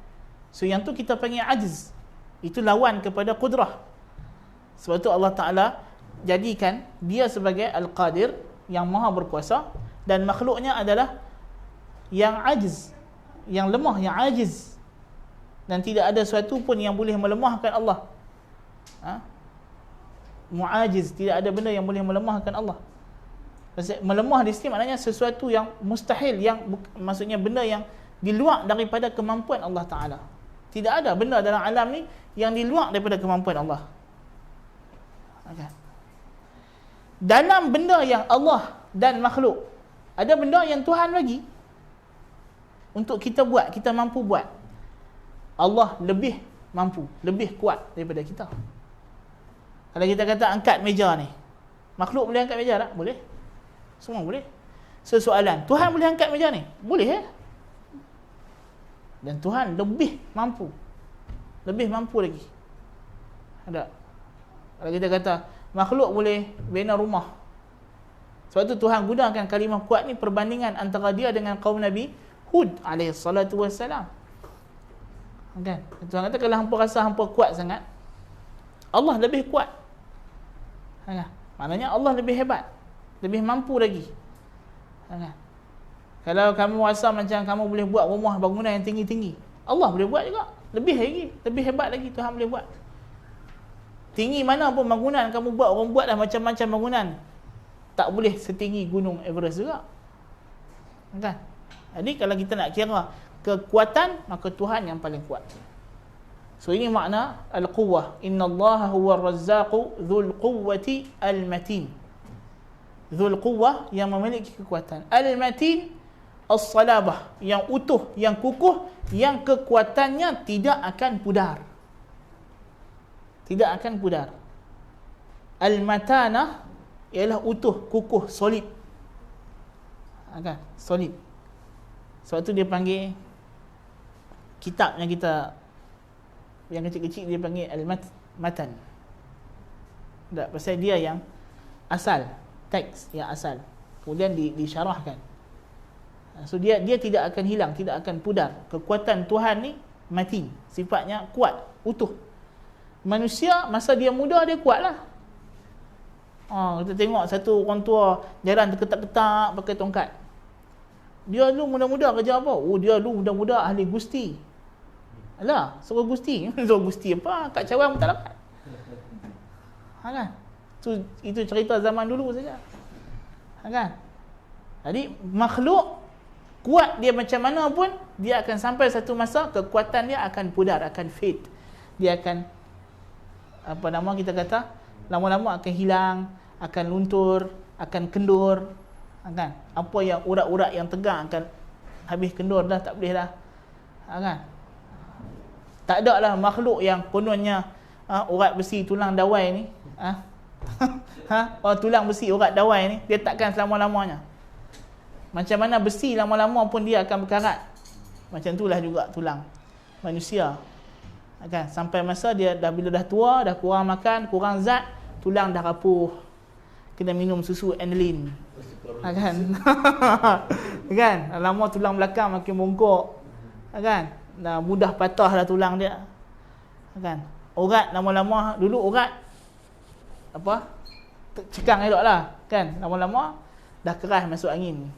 So yang tu kita panggil ajz. Itu lawan kepada qudrah. Sebab tu Allah Ta'ala jadikan dia sebagai Al-Qadir, yang maha berkuasa, dan makhluknya adalah yang ajiz, yang lemah, yang ajiz, dan tidak ada sesuatu pun yang boleh melemahkan Allah. Mu'ajiz, tidak ada benda yang boleh melemahkan Allah. Melemah di sini maknanya sesuatu yang mustahil, yang maksudnya benda yang di luar daripada kemampuan Allah Ta'ala. Tidak ada benda dalam alam ni yang di luar daripada kemampuan Allah. Okay. Dalam benda yang Allah dan makhluk, ada benda yang Tuhan bagi untuk kita buat, kita mampu buat. Allah lebih mampu, lebih kuat daripada kita. Kalau kita kata angkat meja ni, makhluk boleh angkat meja tak? Boleh. Semua boleh. Soalan, Tuhan boleh angkat meja ni? Boleh. Dan Tuhan lebih mampu. Lebih mampu lagi. Ada. Kalau kita kata makhluk boleh bina rumah, sebab tu Tuhan gunakan kalimah kuat ni perbandingan antara dia dengan kaum Nabi Hud alaihi salatu wassalam. Kan? Tuhan kata kalau hampa rasa hampa kuat sangat, Allah lebih kuat. Kan? Maknanya Allah lebih hebat, lebih mampu lagi. Kan? Kalau kamu rasa macam kamu boleh buat rumah bangunan yang tinggi-tinggi, Allah boleh buat juga. Lebih lagi, lebih hebat lagi Tuhan boleh buat. Tinggi mana pun bangunan kamu buat, orang buat dah macam-macam bangunan, tak boleh setinggi gunung Everest juga. Kan? Jadi kalau kita nak kira kekuatan, maka Tuhan yang paling kuat. So ini makna al-quwwah. Innallaha huwar razzaqu dzul quwwati al-matin. Dzul quwwah, yang memiliki kekuatan. Al-matin, as-salabah, yang utuh, yang kukuh, yang kekuatannya tidak akan pudar. Tidak akan pudar. Al-matanah ialah utuh, kukuh, solid. Kan? Solid. Sebab tu dia panggil kitab yang kita yang kecil-kecil dia panggil al-matan. Tak, pasal dia yang asal, teks yang asal. Kemudian disyarahkan. So dia tidak akan hilang, tidak akan pudar. Kekuatan Tuhan ni matin, sifatnya kuat, utuh. Manusia masa dia muda dia kuatlah. Kita tengok satu orang tua jalan terketak-ketak pakai tongkat. Dia dulu muda-muda kerja apa? Dia dulu muda-muda ahli gusti. Alah, suruh gusti. Suruh gusti apa? Kat cawan pun tak dapat. Kan? Itu cerita zaman dulu saja. Kan? Jadi makhluk kuat dia macam mana pun, dia akan sampai satu masa kekuatan dia akan pudar, akan fade. Dia akan kita kata lama-lama akan hilang, akan luntur, akan kendur. Kan? Apa yang urat-urat yang tegang akan habis kendur dah, tak boleh dah. Kan? Tak ada lah makhluk yang kononnya urat besi tulang dawai ni, tulang besi urat dawai ni, dia takkan selama-lamanya. Macam mana besi lama-lama pun dia akan berkarat, macam itulah juga tulang manusia. Kan? Sampai masa dia bila dah tua, dah kurang makan, kurang zat, tulang dah rapuh, kena minum susu Enlin. Kan? Kan? Lama tulang belakang makin bongkok. Kan? Dah mudah patah dah tulang dia. Kan? Urat lama-lama, dulu urat cekang eloklah. Kan? Lama-lama dah keras masuk angin.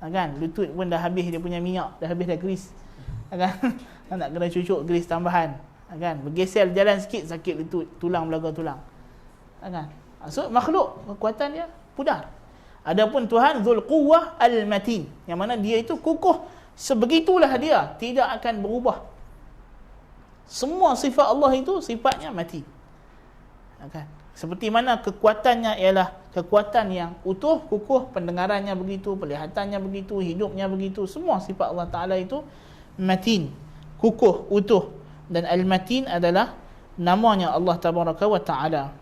Kan? Lutut pun dah habis dia punya minyak, dah habis dah grease. Kan? Nak kena cucuk grease tambahan. Kan? Bergeser jalan sikit sakit lutut, tulang belaga tulang. Kan? So makhluk kekuatan dia pudar. Adapun Tuhan Dzul Quwwah Al-Matin, yang mana dia itu kukuh, sebegitulah dia, tidak akan berubah. Semua sifat Allah itu sifatnya mati. Kan? Seperti mana kekuatannya ialah kekuatan yang utuh, kukuh, pendengarannya begitu, pelihatannya begitu, hidupnya begitu. Semua sifat Allah Ta'ala itu matin, kukuh, utuh. Dan Al-Matin adalah namanya Allah Tabaraka wa Ta'ala.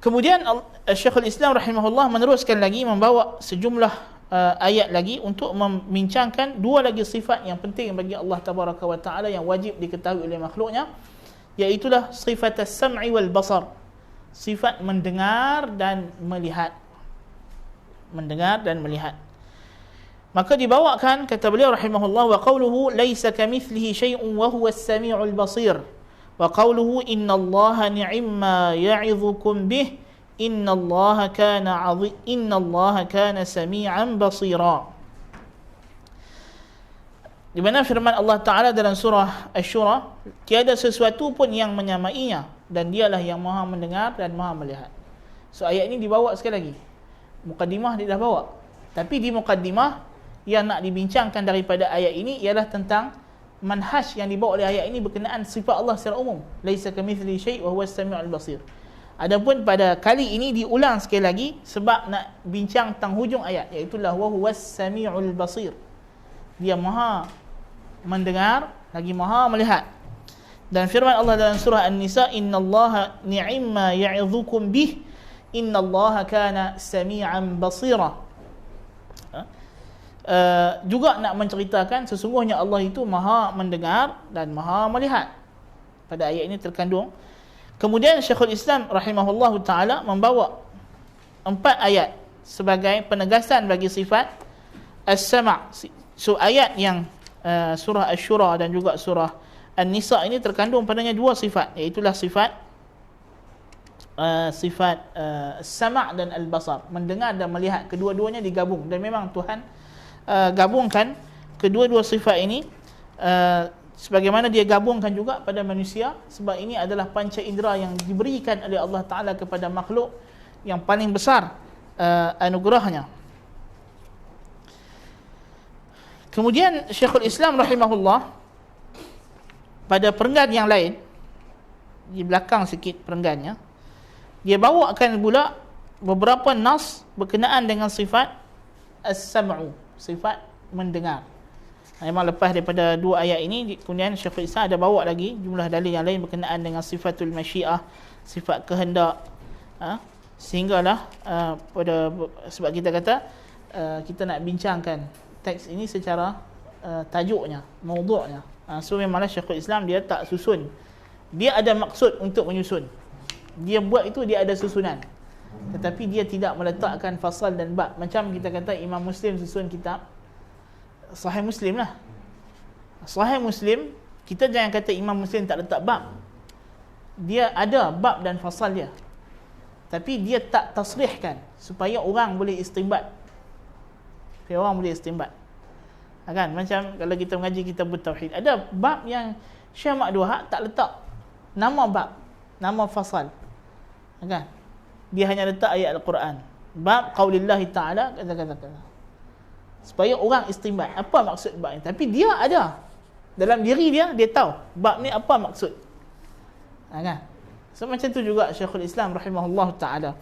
Kemudian Syekhul Islam rahimahullah meneruskan lagi, membawa sejumlah ayat lagi untuk membincangkan dua lagi sifat yang penting bagi Allah Tabaraka wa Ta'ala yang wajib diketahui oleh makhluknya, iaitulah sifat as-sam'i wal basar, sifat mendengar dan melihat. Mendengar dan melihat. Maka dibawakan, kata beliau rahimahullah, wa qawluhu laisa kamithlihi syai'un wa huwa as-sami'ul basir. Wa qawluhu innallaha ni'ma ya'idhukum bih innallaha kana sami'an basira. Di mana firman Allah Ta'ala dalam surah Asy-Syura, tiada sesuatu pun yang menyamainya, dan dialah yang maha mendengar dan maha melihat. So ayat ini dibawa sekali lagi. Mukaddimah dia dah bawa. Tapi di mukaddimah yang nak dibincangkan daripada ayat ini ialah tentang manhaj yang dibawa oleh ayat ini berkenaan sifat Allah secara umum, laisa kamitslihi syai' wa huwas samiul basir. Adapun pada kali ini diulang sekali lagi sebab nak bincang tentang hujung ayat, iaitu wa huwas samiul basir. Dia maha mendengar lagi maha melihat. Dan firman Allah dalam surah An-Nisa, innallaha ni'ma ya'idzukum bih innallaha kana sami'an basira. Juga nak menceritakan sesungguhnya Allah itu maha mendengar dan maha melihat. Pada ayat ini terkandung. Kemudian Syekhul Islam rahimahullahu ta'ala membawa 4 ayat sebagai penegasan bagi sifat as-sama'. So ayat yang surah Asy-Syura dan juga surah An-Nisa ini terkandung padanya 2 sifat, iaitulah sifat sama' dan al-basar, mendengar dan melihat, kedua-duanya digabung. Dan memang Tuhan gabungkan kedua-dua sifat ini sebagaimana dia gabungkan juga pada manusia, sebab ini adalah panca indera yang diberikan oleh Allah Ta'ala kepada makhluk yang paling besar anugerahnya. Kemudian Syekhul Islam rahimahullah pada perenggan yang lain, di belakang sikit perenggannya, dia bawakan pula beberapa nas berkenaan dengan sifat as-sam'u, sifat mendengar. Memang lepas daripada 2 ayat ini, kemudian Syekhul Islam ada bawa lagi jumlah dalil yang lain berkenaan dengan sifatul masyiah, sifat kehendak. Sehinggalah sebab kita kata kita nak bincangkan teks ini secara tajuknya, maudhu'nya. So memanglah Syekhul Islam dia tak susun. Dia ada maksud untuk menyusun. Dia buat itu, dia ada susunan. Tetapi dia tidak meletakkan fasal dan bab. Macam kita kata Imam Muslim susun kitab Sahih Muslim lah. Sahih Muslim, kita jangan kata Imam Muslim tak letak bab. Dia ada bab dan fasal dia. Tapi dia tak tasrihkan supaya orang boleh istinbat. Supaya orang boleh istinbat. Kan? Macam kalau kita mengaji kitab Tauhid, ada bab yang Syekh Mak Duha tak letak nama bab, nama fasal. Kan? Dia hanya letak ayat Al-Quran. Bab qaulillahi ta'ala kata-kata. Supaya orang istinbat apa maksud bab ni. Tapi dia ada dalam diri dia, dia tahu bab ni apa maksud. Kan? So macam tu juga Syekhul Islam rahimahullah ta'ala.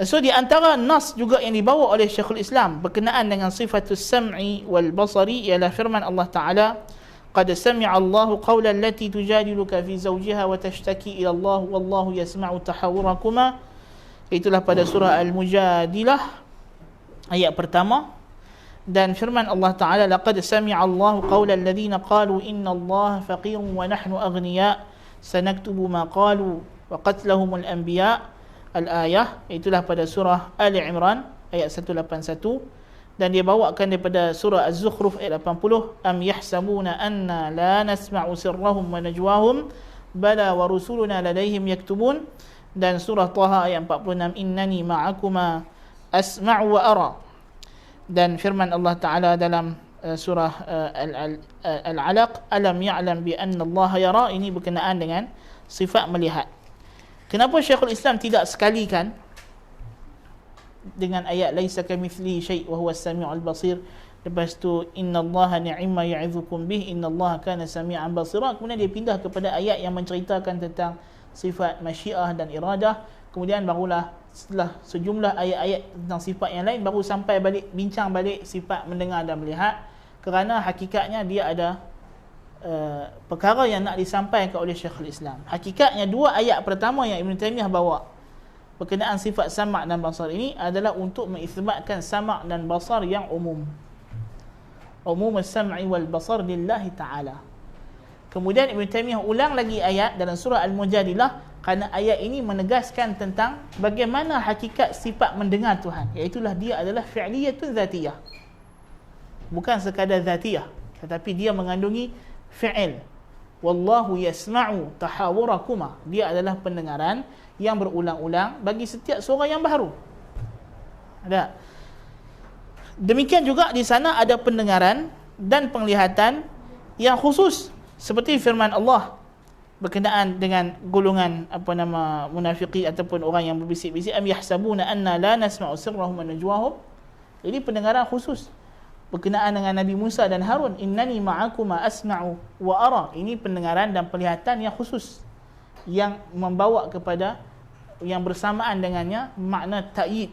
So di antara nas juga yang dibawa oleh Syekhul Islam berkenaan dengan sifatus sam'i wal basari ialah firman Allah Ta'ala, qad sami'a Allahu qawla allati tujadiluka fi zawjiha wa tashtaki ila Allah wallahu yasma'u tahawurakuma. Itulah pada surah Al-Mujadilah ayat pertama. Dan firman Allah Ta'ala, laqad sami'a Allahu qawla alladhina qalu inna Allah faqirun wa nahnu aghniya sanaktubu ma qalu wa qatlahumul anbiya. Al-ayah, itulah pada surah Ali Imran ayat 181. Dan dia bawakan daripada surah Az-Zukhruf ayat 80, am yahsabuna anna la nasma'u sirrahum wa najwahum bala wa rusuluna ladaihim yaktubun. Dan surah Taha ayat 46, innani ma'akuma asma'u wa ara. Dan firman Allah Ta'ala dalam surah Al-Alaq, alam ya'lam bi anna Allah yara, ini berkenaan dengan sifat melihat. Kenapa Syekhul Islam tidak sekalikan dengan ayat laisa kamitslihi syai' wa huwas samiul basir, lepas tu innallaha ni'ma ya'idzukum bih innallaha kana sami'an basira, kemudian dia pindah kepada ayat yang menceritakan tentang sifat masyiah dan iradah, kemudian barulah setelah sejumlah ayat-ayat tentang sifat yang lain baru sampai balik bincang balik sifat mendengar dan melihat, kerana hakikatnya dia ada perkara yang nak disampaikan oleh Syekhul Islam. Hakikatnya 2 ayat pertama yang Ibn Taymiyah bawa berkenaan sifat sama' dan basar ini adalah untuk mengisbatkan sama' dan basar yang umum. Umum as-sam'i wal basar lillahi ta'ala. Kemudian Ibn Taymiyah ulang lagi ayat dalam surah Al-Mujadilah, kerana ayat ini menegaskan tentang bagaimana hakikat sifat mendengar Tuhan, iaitulah dia adalah fi'liyatun zatiyah, bukan sekadar zatiyah, tetapi dia mengandungi fi'il. Wallahu yasma'u tahawurakuma, dia adalah pendengaran yang berulang-ulang bagi setiap suara yang baru. Ada. Demikian juga di sana ada pendengaran dan penglihatan yang khusus, seperti firman Allah berkenaan dengan golongan munafiqin ataupun orang yang berbisik-bisik, am yahsabuna anna la nasma'u sirrahum wa najwahum. Ini pendengaran khusus. berkenaan dengan Nabi Musa dan Harun, innani ma'akuma asma'u wa ara. Ini pendengaran dan penglihatan yang khusus yang membawa kepada yang bersamaan dengannya makna ta'yid,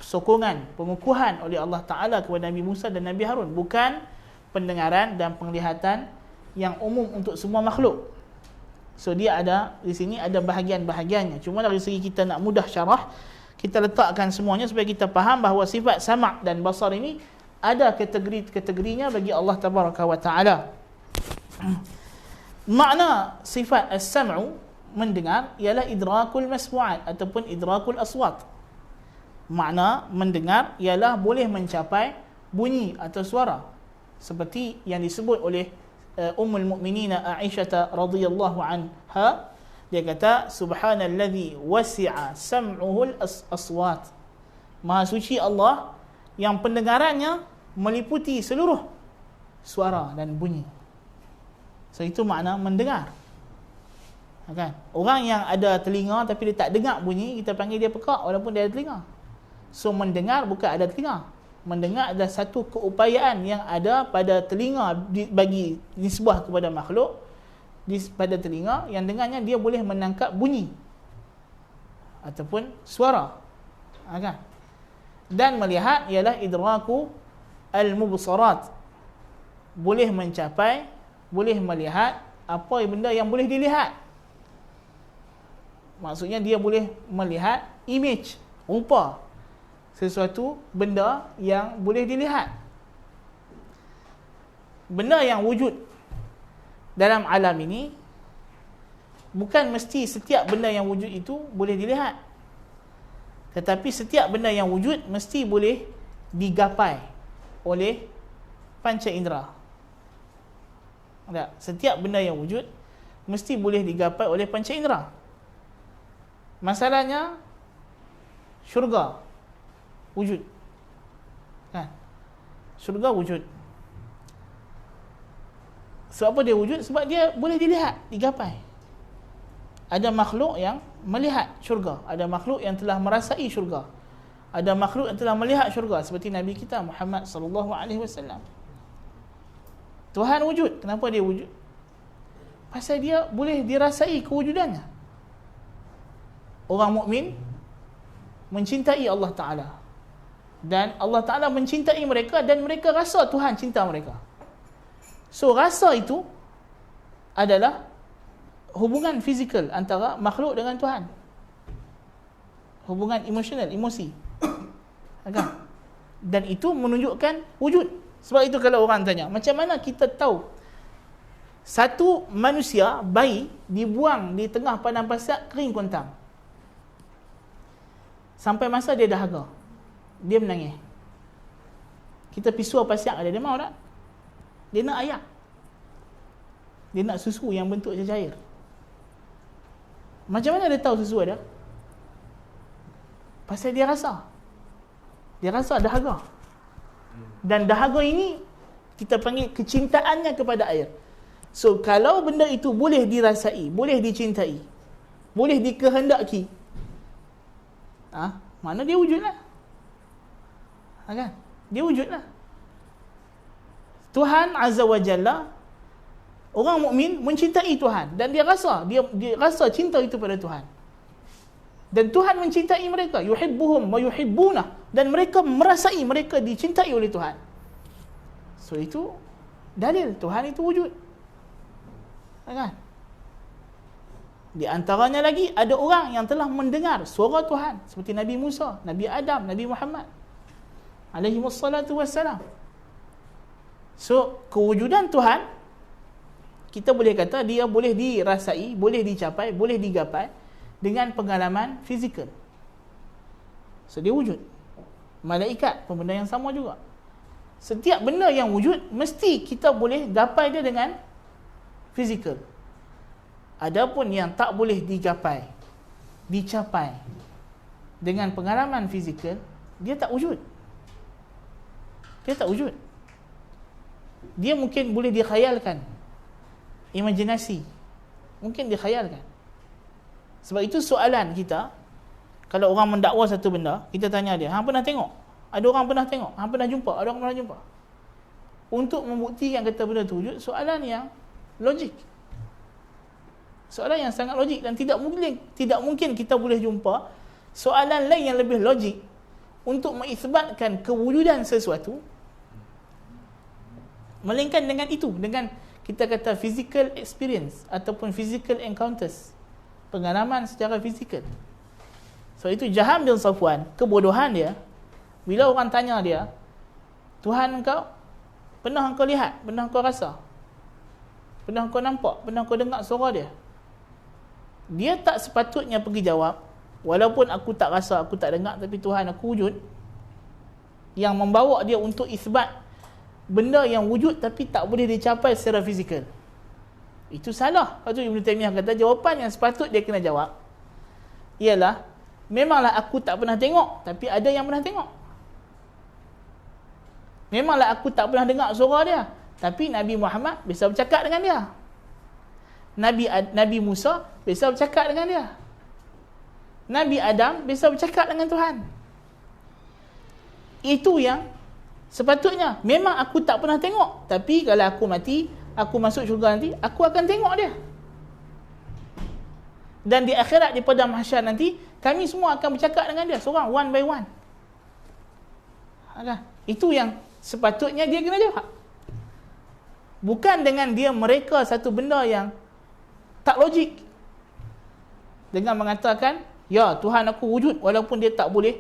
sokongan, pengukuhan oleh Allah Ta'ala kepada Nabi Musa dan Nabi Harun, bukan pendengaran dan penglihatan yang umum untuk semua makhluk. So dia ada di sini ada bahagian-bahagiannya. Cuma dari segi kita nak mudah syarah, kita letakkan semuanya supaya kita faham bahawa sifat sama' dan basar ini ada kategori-kategorinya bagi Allah Tabaraka wa Ta'ala. Makna sifat as-sam'u, mendengar, ialah idrakul masmu'at ataupun idrakul aswat. Makna mendengar ialah boleh mencapai bunyi atau suara, seperti yang disebut oleh Ummul Mukminin Aisyah radhiyallahu anha. Dia kata, subhanalladzi wasi'a sam'uhul aswat. Maha suci Allah yang pendengarannya meliputi seluruh suara dan bunyi. So itu makna mendengar. Kan? Orang yang ada telinga tapi dia tak dengar bunyi, kita panggil dia pekak walaupun dia ada telinga. So mendengar bukan ada telinga. Mendengar adalah satu keupayaan yang ada pada telinga bagi nisbah kepada makhluk. Pada telinga yang dengannya dia boleh menangkap bunyi ataupun suara. Kan? Dan melihat ialah idraku al-mubsarat, boleh mencapai, boleh melihat apa benda yang boleh dilihat. Maksudnya dia boleh melihat image, rupa sesuatu benda yang boleh dilihat. Benda yang wujud dalam alam ini bukan mesti setiap benda yang wujud itu boleh dilihat, tetapi setiap benda yang wujud mesti boleh digapai oleh panca indera. Tak? Setiap benda yang wujud mesti boleh digapai oleh panca indera. Masalahnya syurga wujud. Kan? Syurga wujud. Sebab apa dia wujud? Sebab dia boleh dilihat, digapai. Ada makhluk yang melihat syurga, ada makhluk yang telah merasai syurga, ada makhluk yang telah melihat syurga, seperti Nabi kita Muhammad sallallahu alaihi wasallam. Tuhan wujud. Kenapa dia wujud? Pasal dia boleh dirasai kewujudannya. Orang mukmin mencintai Allah Ta'ala, dan Allah Ta'ala mencintai mereka, dan mereka rasa Tuhan cinta mereka. So rasa itu adalah hubungan fizikal antara makhluk dengan Tuhan, hubungan emosional, emosi. Dan itu menunjukkan wujud. Sebab itu kalau orang tanya, macam mana kita tahu satu manusia bayi dibuang di tengah padang pasir kering kontang, sampai masa dia dahaga, dia menangis. Kita pisau pasir ada, dia mau tak? Dia nak air, dia nak susu yang bentuk cair. Macam mana dia tahu susu ada? Pasal dia rasa dahaga. Dan dahaga ini kita panggil kecintaannya kepada air. So kalau benda itu boleh dirasai, boleh dicintai, boleh dikehendaki, mana dia wujudlah. Kan? Dia wujudlah. Tuhan Azza wa Jalla, orang mukmin mencintai Tuhan, dan dia rasa cinta itu pada Tuhan. Dan Tuhan mencintai mereka, yuhibbuhum wa yuhibbunah, dan mereka merasai mereka dicintai oleh Tuhan. So itu dalil Tuhan itu wujud. Kan? Di antaranya lagi ada orang yang telah mendengar suara Tuhan, seperti Nabi Musa, Nabi Adam, Nabi Muhammad alaihi wassalatu wassalam. So kewujudan Tuhan, kita boleh kata dia boleh dirasai, boleh dicapai, boleh digapai dengan pengalaman fizikal. So dia wujud. Malaikat pun benda yang sama juga. Setiap benda yang wujud mesti kita boleh gapai dia dengan fizikal. Adapun yang tak boleh dicapai dengan pengalaman fizikal, dia tak wujud. Dia tak wujud. Dia mungkin boleh dikhayalkan, imajinasi, mungkin dikhayalkan. Sebab itu soalan kita, kalau orang mendakwa satu benda, kita tanya dia, hang pernah tengok? Ada orang pernah tengok, hang pernah jumpa, ada orang pernah jumpa. Untuk membuktikan kata benda tu wujud, soalan yang logik. Soalan yang sangat logik, dan tidak mungkin kita boleh jumpa soalan lain yang lebih logik untuk mengisbatkan kewujudan sesuatu melainkan dengan itu, dengan kita kata physical experience ataupun physical encounters, pengalaman secara fizikal. So itu Jaham bin Safwan, kebodohan dia, bila orang tanya dia, Tuhan engkau pernah engkau lihat, pernah engkau rasa, pernah engkau nampak, pernah engkau dengar suara dia? Dia tak sepatutnya pergi jawab, walaupun aku tak rasa, aku tak dengar, tapi Tuhan aku wujud, yang membawa dia untuk isbat benda yang wujud tapi tak boleh dicapai secara fizikal. Itu salah. Lepas tu Ibn Taymiyah kata jawapan yang sepatut dia kena jawab ialah, memanglah aku tak pernah tengok, tapi ada yang pernah tengok. Memanglah aku tak pernah dengar suara dia, tapi Nabi Muhammad bisa bercakap dengan dia. Nabi Musa bisa bercakap dengan dia. Nabi Adam bisa bercakap dengan Tuhan. Itu yang sepatutnya. Memang aku tak pernah tengok, tapi kalau aku mati, aku masuk syurga nanti, aku akan tengok dia. Dan di akhirat, di padang mahsyar nanti, kami semua akan bercakap dengan dia, seorang, one by one. Itu yang sepatutnya dia kena jawab. Bukan dengan dia mereka satu benda yang tak logik, dengan mengatakan, ya Tuhan aku wujud, walaupun dia tak boleh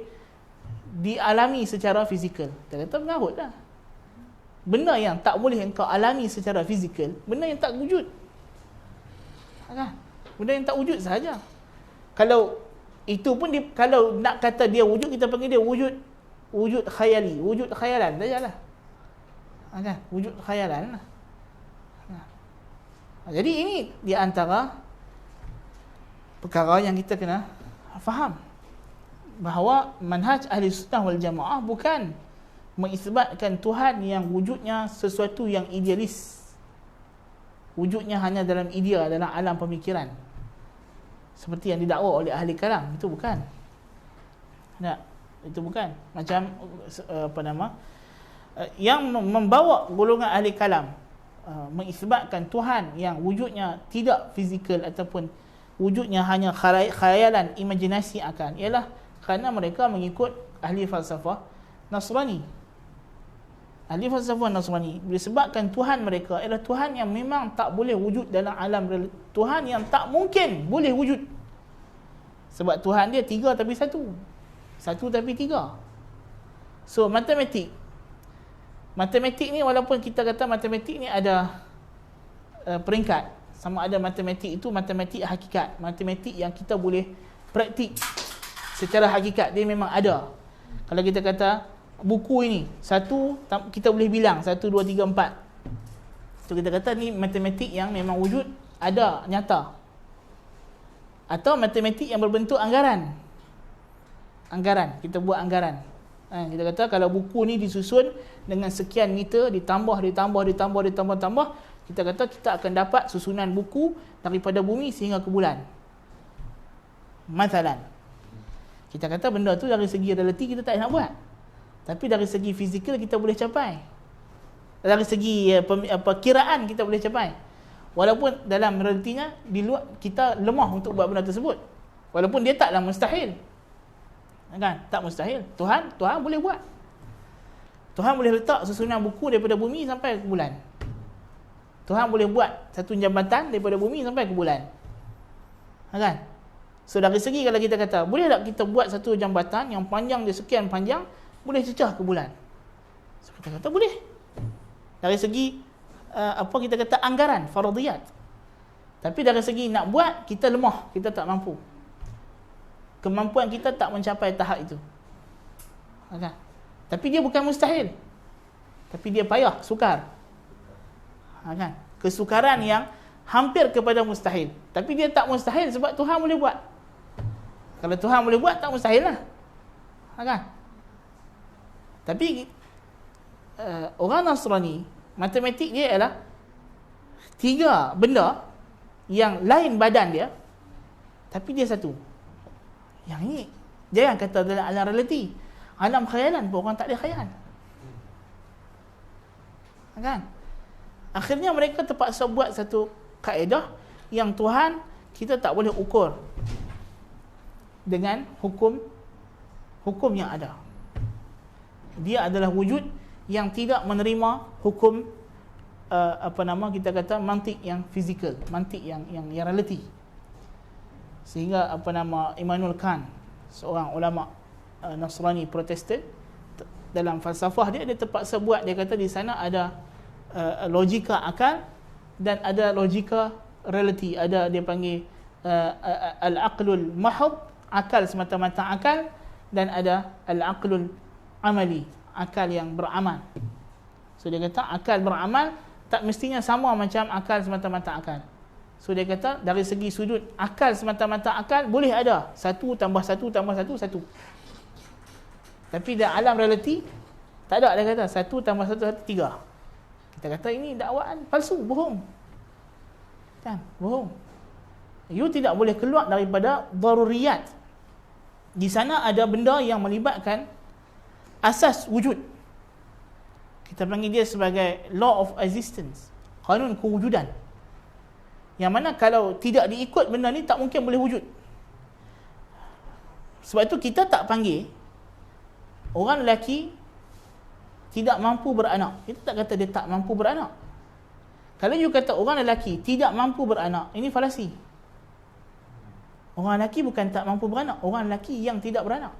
dialami secara fizikal. Dia kata mengarut lah. Benda yang tak boleh engkau alami secara fizikal, benda yang tak wujud. Benda yang tak wujud sahaja. Kalau itu pun kalau nak kata dia wujud, kita panggil dia wujud khayali, wujud khayalan sajalah. Wujud khayalan lah. Jadi ini di antara perkara yang kita kena faham, bahawa manhaj ahli sunnah wal jamaah bukan mengisbatkan Tuhan yang wujudnya sesuatu yang idealis, wujudnya hanya dalam idea, dalam alam pemikiran, seperti yang didakwa oleh ahli kalam. Itu bukan. Itu bukan. Macam yang membawa golongan ahli kalam mengisbatkan Tuhan yang wujudnya tidak fizikal ataupun wujudnya hanya khayalan, imajinasi akan, ialah kerana mereka mengikut ahli falsafah Nasrani. Ahli falsafah Nasrani disebabkan Tuhan mereka ialah Tuhan yang memang tak boleh wujud dalam alam, Tuhan yang tak mungkin boleh wujud. Sebab Tuhan dia tiga tapi satu, satu tapi tiga. So matematik ni, walaupun kita kata matematik ni ada peringkat, sama ada matematik itu matematik hakikat, matematik yang kita boleh praktik secara hakikat, dia memang ada. Kalau kita kata buku ini satu, kita boleh bilang 1, 2, 3, 4, so kita kata ni matematik yang memang wujud, ada, nyata. Atau matematik yang berbentuk anggaran, kita buat anggaran. Kita kata kalau buku ni disusun dengan sekian meter, ditambah, kita kata kita akan dapat susunan buku daripada bumi sehingga ke bulan. Masalan, kita kata benda tu dari segi realiti kita tak nak buat, tapi dari segi fizikal kita boleh capai, dari segi kiraan kita boleh capai, walaupun dalam realitinya di luar kita lemah untuk buat benda tersebut, walaupun dia taklah mustahil. Tak mustahil. Tuhan boleh buat. Tuhan boleh letak susunan buku daripada bumi sampai ke bulan. Tuhan boleh buat satu jambatan daripada bumi sampai ke bulan. So dari segi kalau kita kata, boleh tak kita buat satu jambatan yang panjang dia sekian panjang, boleh cecah ke bulan? So kita kata boleh. Dari segi kita kata anggaran, faradiyat. Tapi dari segi nak buat, kita lemah, kita tak mampu. Kemampuan kita tak mencapai tahap itu. Tapi dia bukan mustahil, tapi dia payah, sukar. Kesukaran yang hampir kepada mustahil, tapi dia tak mustahil sebab Tuhan boleh buat. Kalau Tuhan boleh buat, tak mustahil lah. Tapi orang Nasrani, matematik dia ialah tiga benda yang lain badan dia, tapi dia satu. Yang ini jangan kata dalam alam realiti. Alam khayalan pun orang tak ada khayal. Kan? Akhirnya mereka terpaksa buat satu kaedah yang Tuhan kita tak boleh ukur dengan hukum yang ada. Dia adalah wujud yang tidak menerima hukum kita kata mantik yang fizikal, mantik yang reality. Sehingga Immanuel Kant, seorang ulama Nasrani Protestan, dalam falsafah dia terpaksa buat, dia kata di sana ada logika akal dan ada logika reality. Ada dia panggil al-aqlul mahd, akal semata-mata akal, dan ada al-aqlul amali, akal yang beramal. So dia kata akal beramal tak mestinya sama macam akal semata-mata akal. So dia kata dari segi sudut akal semata-mata akal boleh ada 1 tambah 1 tambah 1 1. Tapi dalam alam realiti tak ada, dia kata 1 tambah 1 3. Kita kata ini dakwaan palsu, bohong. Kan? Bohong. You tidak boleh keluar daripada daruriyat. Di sana ada benda yang melibatkan asas wujud. Kita panggil dia sebagai law of existence, kanun kewujudan. Yang mana kalau tidak diikut benda ni tak mungkin boleh wujud. Sebab itu kita tak panggil orang lelaki tidak mampu beranak. Kita tak kata dia tak mampu beranak. Kalau you kata orang lelaki tidak mampu beranak, ini falasi. Orang lelaki bukan tak mampu beranak, orang lelaki yang tidak beranak.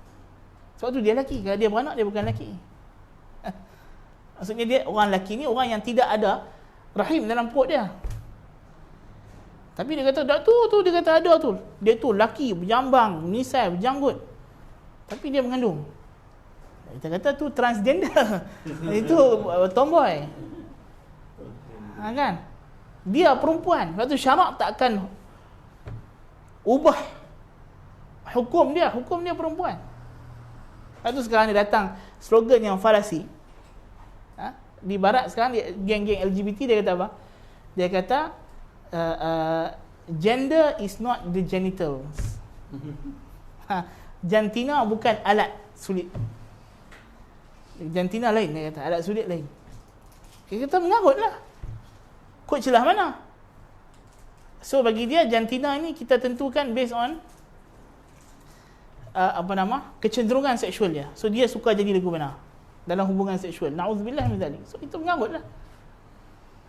Sebab tu dia lelaki. Kalau dia beranak, dia bukan lelaki. Maksudnya dia orang lelaki ni orang yang tidak ada rahim dalam perut dia. Tapi dia kata tu dia kata ada tu. Dia tu lelaki, berjambang, menisai, berjanggut. Tapi dia mengandung. Kita kata tu transgender. Itu tomboy. Kan? Dia perempuan. Sebab tu syarak tak akan ubah hukum dia perempuan. Lepas tu sekarang dia datang slogan yang falasi. Di barat sekarang geng-geng LGBT dia kata apa? Dia kata gender is not the genitals. Jantina bukan alat sulit. Jantina lain, dia kata alat sulit lain. Kita kata mengarutlah. Kod celah mana? So bagi dia jantina ini kita tentukan based on kecenderungan seksual dia. So dia suka jadi lagu benar dalam hubungan seksual. Na'udzubillah min zalik. So itu mengarutlah.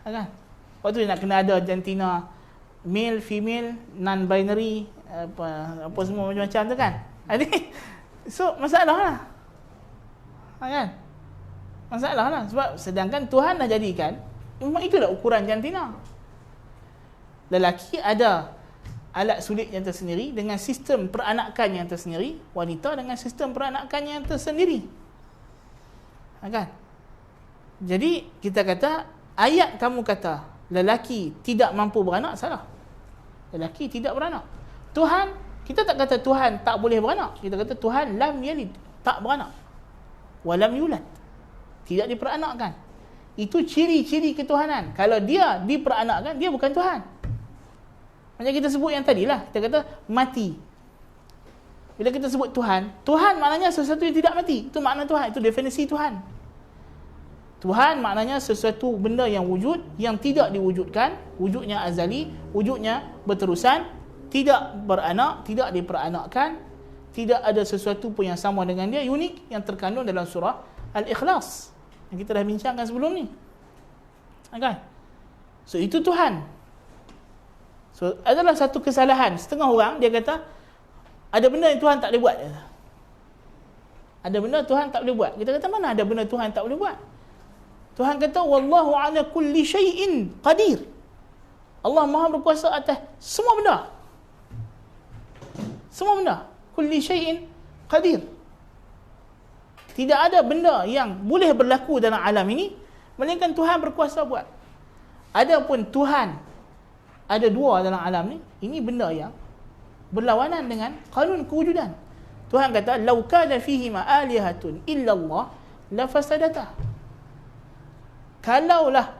Kan? Waktu dia nak kena ada jantina male, female, non-binary, apa semua macam-macam tu kan. So masalah lah. Kan? Masalah lah. Sebab sedangkan Tuhan dah jadikan, memang itulah ukuran jantina. Lelaki ada alat sulit yang tersendiri dengan sistem peranakan yang tersendiri, wanita dengan sistem peranakan yang tersendiri. Kan? Jadi kita kata ayat kamu kata lelaki tidak mampu beranak, salah. Lelaki tidak beranak. Tuhan, kita tak kata Tuhan tak boleh beranak. Kita kata Tuhan lam yalid, tak beranak. Walam yulad, tidak diperanakkan. Itu ciri-ciri ketuhanan. Kalau dia diperanakkan, dia bukan Tuhan. Macam kita sebut yang tadilah, kita kata mati. Bila kita sebut Tuhan, Tuhan maknanya sesuatu yang tidak mati. Itu makna Tuhan, itu definisi Tuhan. Tuhan maknanya sesuatu benda yang wujud, yang tidak diwujudkan, wujudnya azali, wujudnya berterusan, tidak beranak, tidak diperanakkan, tidak ada sesuatu pun yang sama dengan dia, unik, yang terkandung dalam surah Al-Ikhlas yang kita dah bincangkan sebelum ni. Kan? So itu Tuhan. So adalah satu kesalahan setengah orang, dia kata ada benda yang Tuhan tak boleh buat. Ada benda Tuhan tak boleh buat. Kita kata mana ada benda Tuhan tak boleh buat? Tuhan kata wallahu ala kulli syai'in qadir. Allah Maha berkuasa atas semua benda. Semua benda. Kulli syai'in qadir. Tidak ada benda yang boleh berlaku dalam alam ini melainkan Tuhan berkuasa buat. Adapun Tuhan ada dua dalam alam ni, ini benda yang berlawanan dengan kanun kewujudan. Tuhan kata law kana fihi ma alihatun illa Allah la fasadata. Kalaulah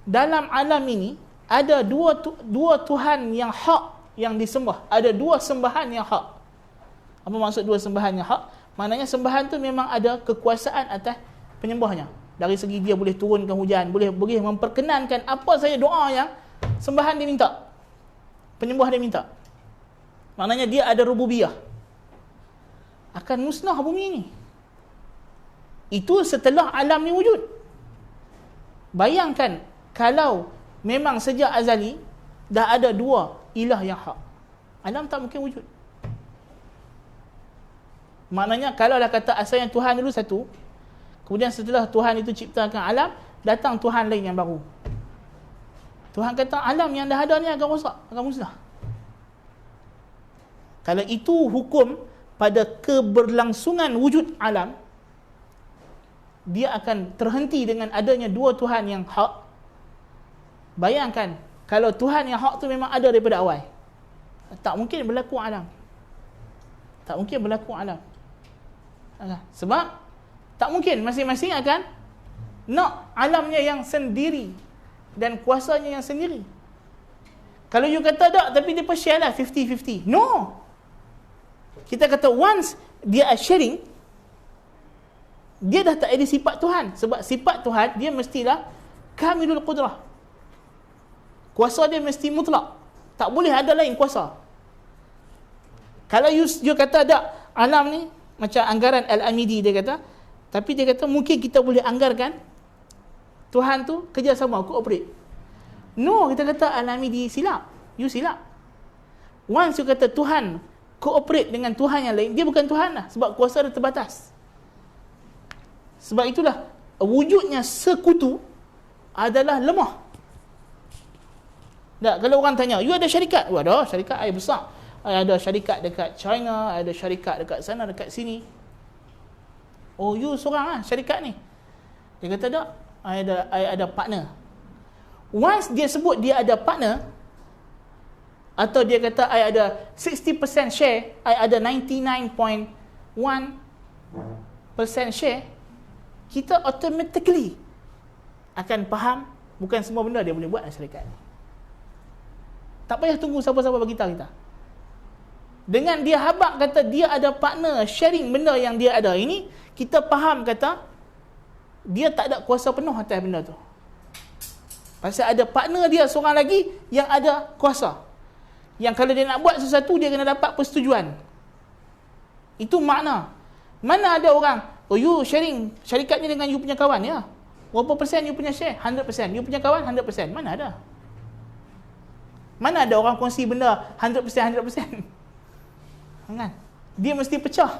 dalam alam ini ada dua Tuhan yang hak yang disembah, ada dua sembahan yang hak. Apa maksud dua sembahan yang hak? Maknanya sembahan tu memang ada kekuasaan atas penyembahnya. Dari segi dia boleh turunkan hujan, boleh memperkenankan apa saja doa yang sembahan dia minta, penyembah dia minta. Maknanya dia ada rububiyah. Akan musnah bumi ini. Itu setelah alam ni wujud. Bayangkan kalau memang sejak azali dah ada dua ilah yang hak, alam tak mungkin wujud. Maknanya kalau dah kata asalnya Tuhan dulu satu, kemudian setelah Tuhan itu ciptakan alam, datang Tuhan lain yang baru. Tuhan kata alam yang dah ada ni akan rosak, akan musnah. Kalau itu hukum pada keberlangsungan wujud alam, dia akan terhenti dengan adanya dua Tuhan yang hak. Bayangkan kalau Tuhan yang hak tu memang ada daripada awal, tak mungkin berlaku alam. Tak mungkin berlaku alam. Sebab tak mungkin masing-masing akan nak alamnya yang sendiri dan kuasanya yang sendiri. Kalau you kata tak, tapi dia share lah 50-50. No. Kita kata once dia sharing, dia dah tak ada sifat Tuhan. Sebab sifat Tuhan dia mestilah kamilul qudrah. Kuasa dia mesti mutlak. Tak boleh ada lain kuasa. Kalau you kata tak, alam ni macam anggaran Al-Amidi dia kata, tapi dia kata mungkin kita boleh anggarkan Tuhan tu kerjasama, cooperate. No, kita kata Al-Amidi silap. You silap. Once you kata Tuhan cooperate dengan Tuhan yang lain, dia bukan Tuhan lah, sebab kuasa dia terbatas. Sebab itulah wujudnya sekutu adalah lemah. Tak, kalau orang tanya, you ada syarikat? Oh, ada syarikat air besar. Ada syarikat dekat China, ada syarikat dekat sana, dekat sini. Oh, you seorang lah syarikat ni. Dia kata tak, I ada partner. Once dia sebut dia ada partner, atau dia kata I ada 60% share, I ada 99.1% share, kita automatically akan faham bukan semua benda dia boleh buat dalam syarikat ni. Tak payah tunggu siapa-siapa beritahu kita. Dengan dia habaq kata dia ada partner sharing benda yang dia ada ini, kita faham kata dia tak ada kuasa penuh atas benda tu. Pasal ada partner dia seorang lagi yang ada kuasa. Yang kalau dia nak buat sesuatu, dia kena dapat persetujuan. Itu makna. Mana ada orang, oh you sharing syarikat ni dengan you punya kawan, ya? Berapa persen you punya share? 100%. You punya kawan 100%. Mana ada? Mana ada orang kongsi benda 100%? Kan? Dia mesti pecah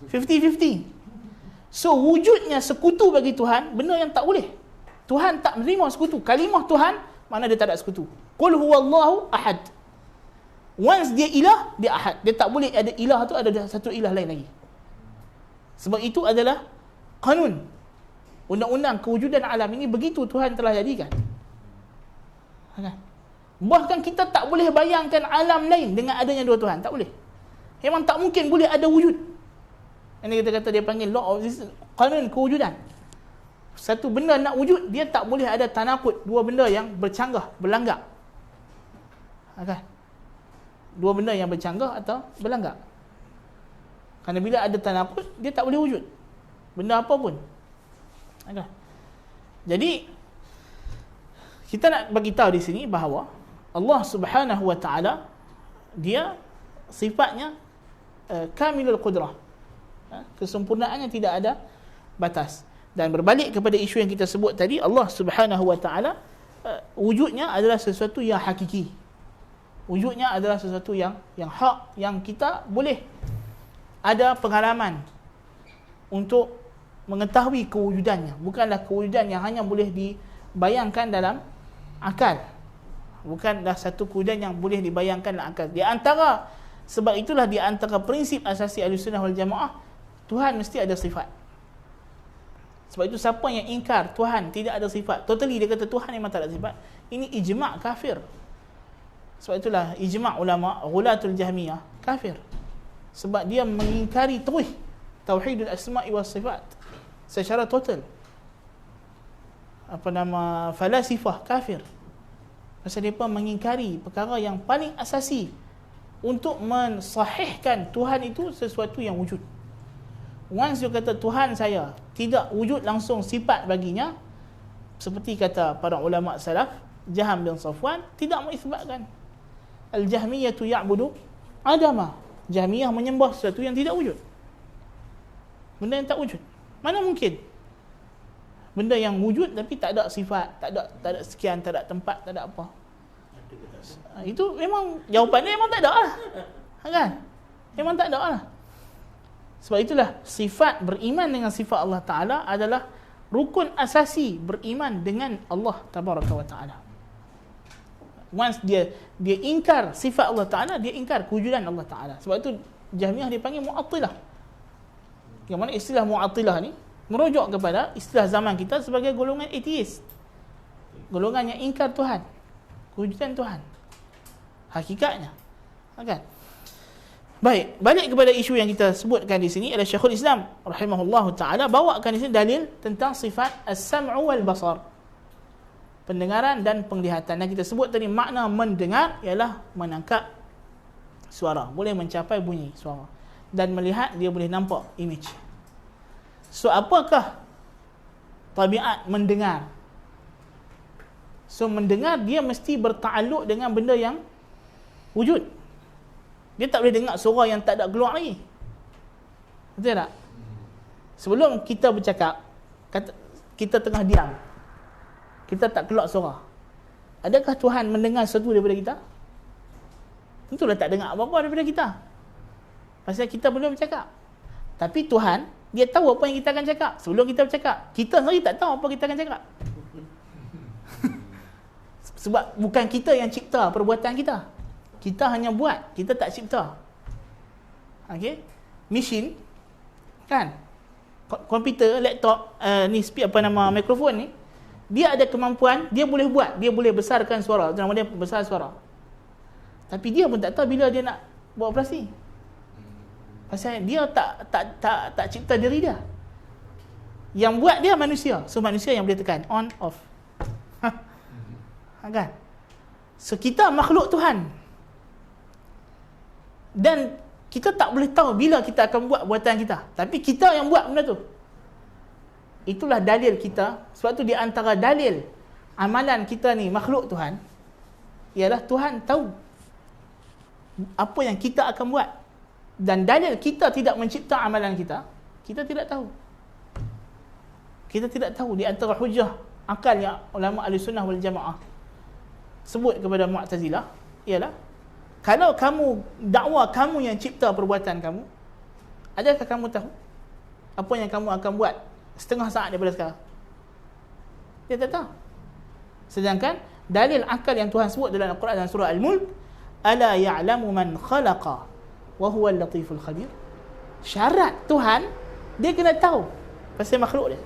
50-50. So wujudnya sekutu bagi Tuhan, benda yang tak boleh. Tuhan tak menerima sekutu. Kalimah Tuhan, mana dia tak ada sekutu. Qul huwallahu ahad. Once dia ilah, dia ahad. Dia tak boleh ada ilah tu, ada satu ilah lain lagi. Sebab itu adalah kanun. Undang-undang kewujudan alam ini begitu Tuhan telah jadikan. Bahkan kita tak boleh bayangkan alam lain dengan adanya dua Tuhan. Tak boleh. Memang tak mungkin boleh ada wujud. Ini kita kata dia panggil law of existence, kanun kewujudan. Satu benda nak wujud, dia tak boleh ada tanakut, dua benda yang bercanggah, berlanggak. Dua benda yang bercanggah atau berlanggak. Kerana bila ada tanakut, dia tak boleh wujud benda apa pun. Jadi kita nak bagi tahu di sini bahawa Allah Subhanahu wa taala dia sifatnya kamilul qudrah. Kesempurnaannya tidak ada batas. Dan berbalik kepada isu yang kita sebut tadi, Allah Subhanahu wa taala wujudnya adalah sesuatu yang hakiki. Wujudnya adalah sesuatu yang hak, yang kita boleh ada pengalaman untuk mengetahui kewujudannya. Bukanlah kewujudan yang hanya boleh dibayangkan dalam akal. Bukanlah satu kewujudan yang boleh dibayangkan dalam akal. Sebab itulah di antara prinsip asasi Ahlussunnah wal Jamaah, Tuhan mesti ada sifat. Sebab itu siapa yang ingkar Tuhan tidak ada sifat, totally dia kata Tuhan memang tak ada sifat, ini ijma' kafir. Sebab itulah ijma' ulama Ghulatul Jahmiyah kafir. Sebab dia mengingkari tauhidul asma'i was sifat secara total. Falasifah kafir. Pasal mereka mengingkari perkara yang paling asasi untuk mensahihkan Tuhan itu sesuatu yang wujud. Once you kata Tuhan saya, tidak wujud langsung sifat baginya, seperti kata para ulama salaf, Jaham bin Safwan tidak mengisbatkan. Al-Jahmiyatu ya'budu adama. Jahmiyah menyembah sesuatu yang tidak wujud, benda yang tak wujud. Mana mungkin benda yang wujud tapi tak ada sifat, tak ada sekian, tak ada tempat, tak ada apa. Itu memang jawapannya memang tak ada lah, kan? Memang tak ada lah. Sebab itulah sifat beriman dengan sifat Allah Ta'ala adalah rukun asasi beriman dengan Allah Tabaraka wa Ta'ala. Once dia ingkar sifat Allah Ta'ala, dia ingkar kewujudan Allah Ta'ala. Sebab itu Jahmiyah dipanggil Mu'attilah. Yang mana istilah Mu'attilah ni merujuk kepada istilah zaman kita sebagai golongan ateis, golongan yang ingkar Tuhan, kewujudan Tuhan hakikatnya, kan? Baik, balik kepada isu yang kita sebutkan di sini. Ada Syekhul Islam rahimahullahu taala bawakan di sini dalil tentang sifat as-sam'u wal basar, pendengaran dan penglihatan. Dan kita sebut tadi makna mendengar ialah menangkap suara, boleh mencapai bunyi suara, dan melihat dia boleh nampak image. So apakah tabiat mendengar? So mendengar dia mesti bertakluk dengan benda yang wujud. Dia tak boleh dengar suara yang tak ada keluar lagi. Betul tak? Sebelum kita bercakap, kita tengah diam, kita tak keluar suara, adakah Tuhan mendengar sesuatu daripada kita? Tentulah tak dengar apa-apa daripada kita, pasal kita belum bercakap. Tapi Tuhan, dia tahu apa yang kita akan cakap sebelum kita bercakap. Kita sendiri tak tahu apa kita akan cakap. Sebab bukan kita yang cipta perbuatan kita. Kita hanya buat, kita tak cipta. Okey? Mesin, kan? Komputer, laptop, ni mikrofon ni, dia ada kemampuan, dia boleh buat, dia boleh besarkan suara, nama dia besar suara. Tapi dia pun tak tahu bila dia nak buat operasi. Pasal dia tak cipta diri dia. Yang buat dia manusia. So manusia yang boleh tekan on off. Kan? So kita makhluk Tuhan. Dan kita tak boleh tahu bila kita akan buat buatan kita. Tapi kita yang buat benda tu. Itulah dalil kita. Sebab tu di antara dalil amalan kita ni makhluk Tuhan, ialah Tuhan tahu apa yang kita akan buat. Dan dalil kita tidak mencipta amalan kita, kita tidak tahu. Kita tidak tahu. Di antara hujah akal yang ulama Ahlussunnah wal Jamaah sebut kepada Mu'tazilah ialah, kalau kamu dakwa kamu yang cipta perbuatan kamu, adakah kamu tahu apa yang kamu akan buat setengah saat daripada sekarang? Dia tak tahu. Sedangkan dalil akal yang Tuhan sebut dalam Al-Quran dan surah Al-Mulk, ala ya'lamu man khalaqa wa huwa al-latiful khabir. Syarat Tuhan, dia kena tahu pasal makhluk dia.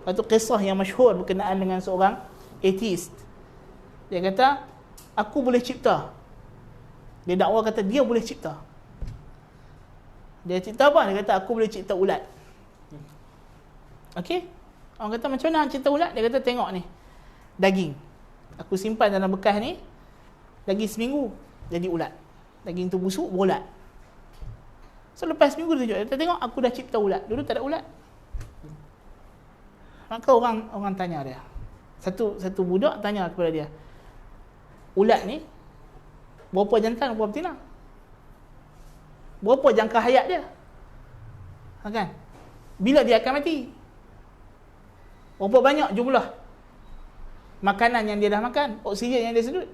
Satu kisah yang masyhur berkenaan dengan seorang atheist. Dia kata, aku boleh cipta. Dia dakwa kata dia boleh cipta. Dia cipta apa? Dia kata aku boleh cipta ulat. Okey? Orang kata macam mana cipta ulat? Dia kata tengok ni, daging. Aku simpan dalam bekas ni, lagi seminggu jadi ulat. Daging tu busuk, berulat. So lepas seminggu dia tunjuk, dia kata tengok aku dah cipta ulat. Dulu tak ada ulat. Maka orang tanya dia. Satu budak tanya kepada dia, ulat ni berapa jantan, berapa betina? Berapa jangka hayat dia? Kan? Bila dia akan mati? Berapa banyak jumlah makanan yang dia dah makan, oksigen yang dia sedut?